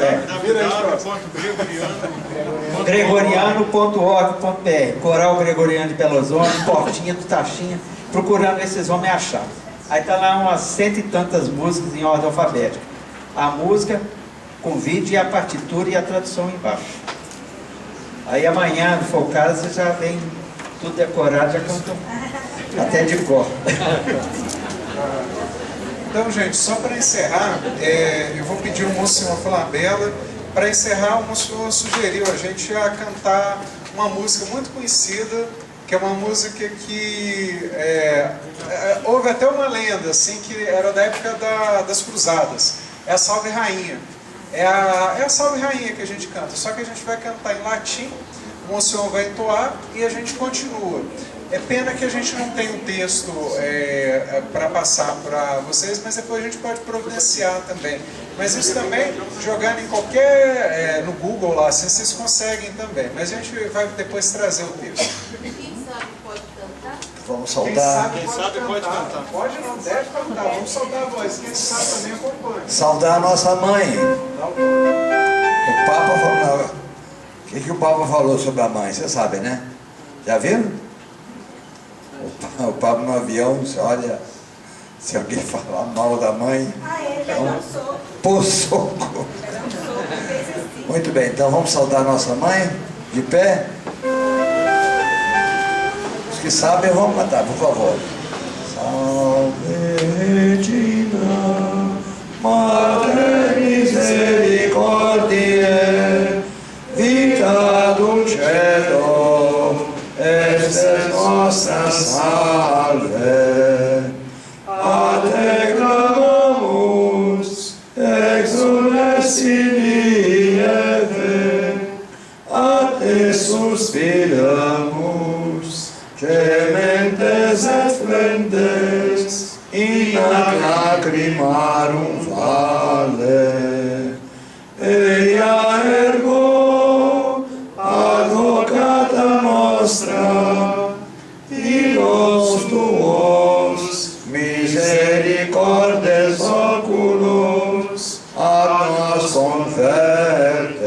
gregoriano.org.br, Coral Gregoriano de Belo Horizonte, Portinha do Tachinha, procurando esses homens achar. Aí está lá umas 100 e tantas músicas em ordem alfabética. A música com vídeo e a partitura e a tradução embaixo. Aí amanhã, se for o caso, você já vem tudo decorado, já cantam até de cor. Então, gente, só para encerrar, eu vou pedir ao Monsenhor Falabella Para encerrar, o senhor sugeriu a gente a cantar uma música muito conhecida, que é uma música que houve até uma lenda, assim, que era da época das Cruzadas. É a Salve Rainha. É a Salve Rainha que a gente canta, só que a gente vai cantar em latim, o Monsenhor vai entoar e a gente continua. É pena que a gente não tem um texto para passar para vocês, mas depois a gente pode providenciar também. Mas isso também, jogando em qualquer, no Google lá, assim, vocês conseguem também. Mas a gente vai depois trazer o texto. Quem sabe pode cantar? Vamos Quem saudar. sabe pode cantar. Pode não, deve cantar. Vamos saudar a voz. Quem sabe também acompanha. Saudar a nossa mãe. O Papa falou. O que o Papa falou sobre a mãe? Vocês sabem, né? Já viram? O Papa no avião, você olha, se alguém falar mal da mãe, Ah, ele já dançou. pô, soco. Já dançou, fez assim. Muito bem, então vamos saudar a nossa mãe, de pé. Os que sabem, vamos cantar, por favor. Salve Regina, Mater Misericordiae, vita dulcedo, estes nostra salve. A te clamamus, exulescini eve, a te suspiramus, gementes et flentes, in ac lacrimarum vale. Eia ergo, advocata nostra, filos tuos, misericordes oculos, a nos conferte.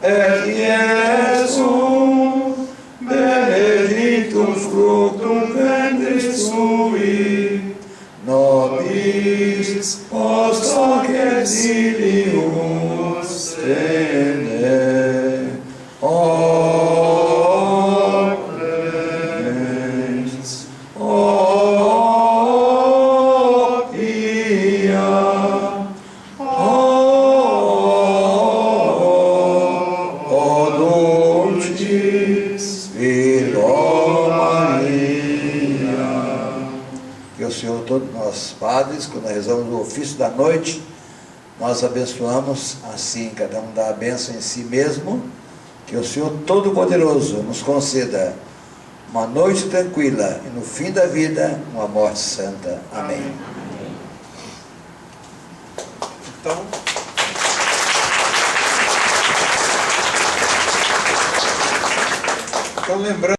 Et Iesum, benedictum fructum ventris sui, nobis post hoc exilium stende. O clemens, o pia, o dulcis Virgo Maria. Que o Senhor, todos nós padres, quando rezamos o ofício da noite, nós abençoamos assim, cada um dá a bênção em si mesmo, que o Senhor Todo-Poderoso nos conceda uma noite tranquila e no fim da vida, uma morte santa. Amém. Então lembrando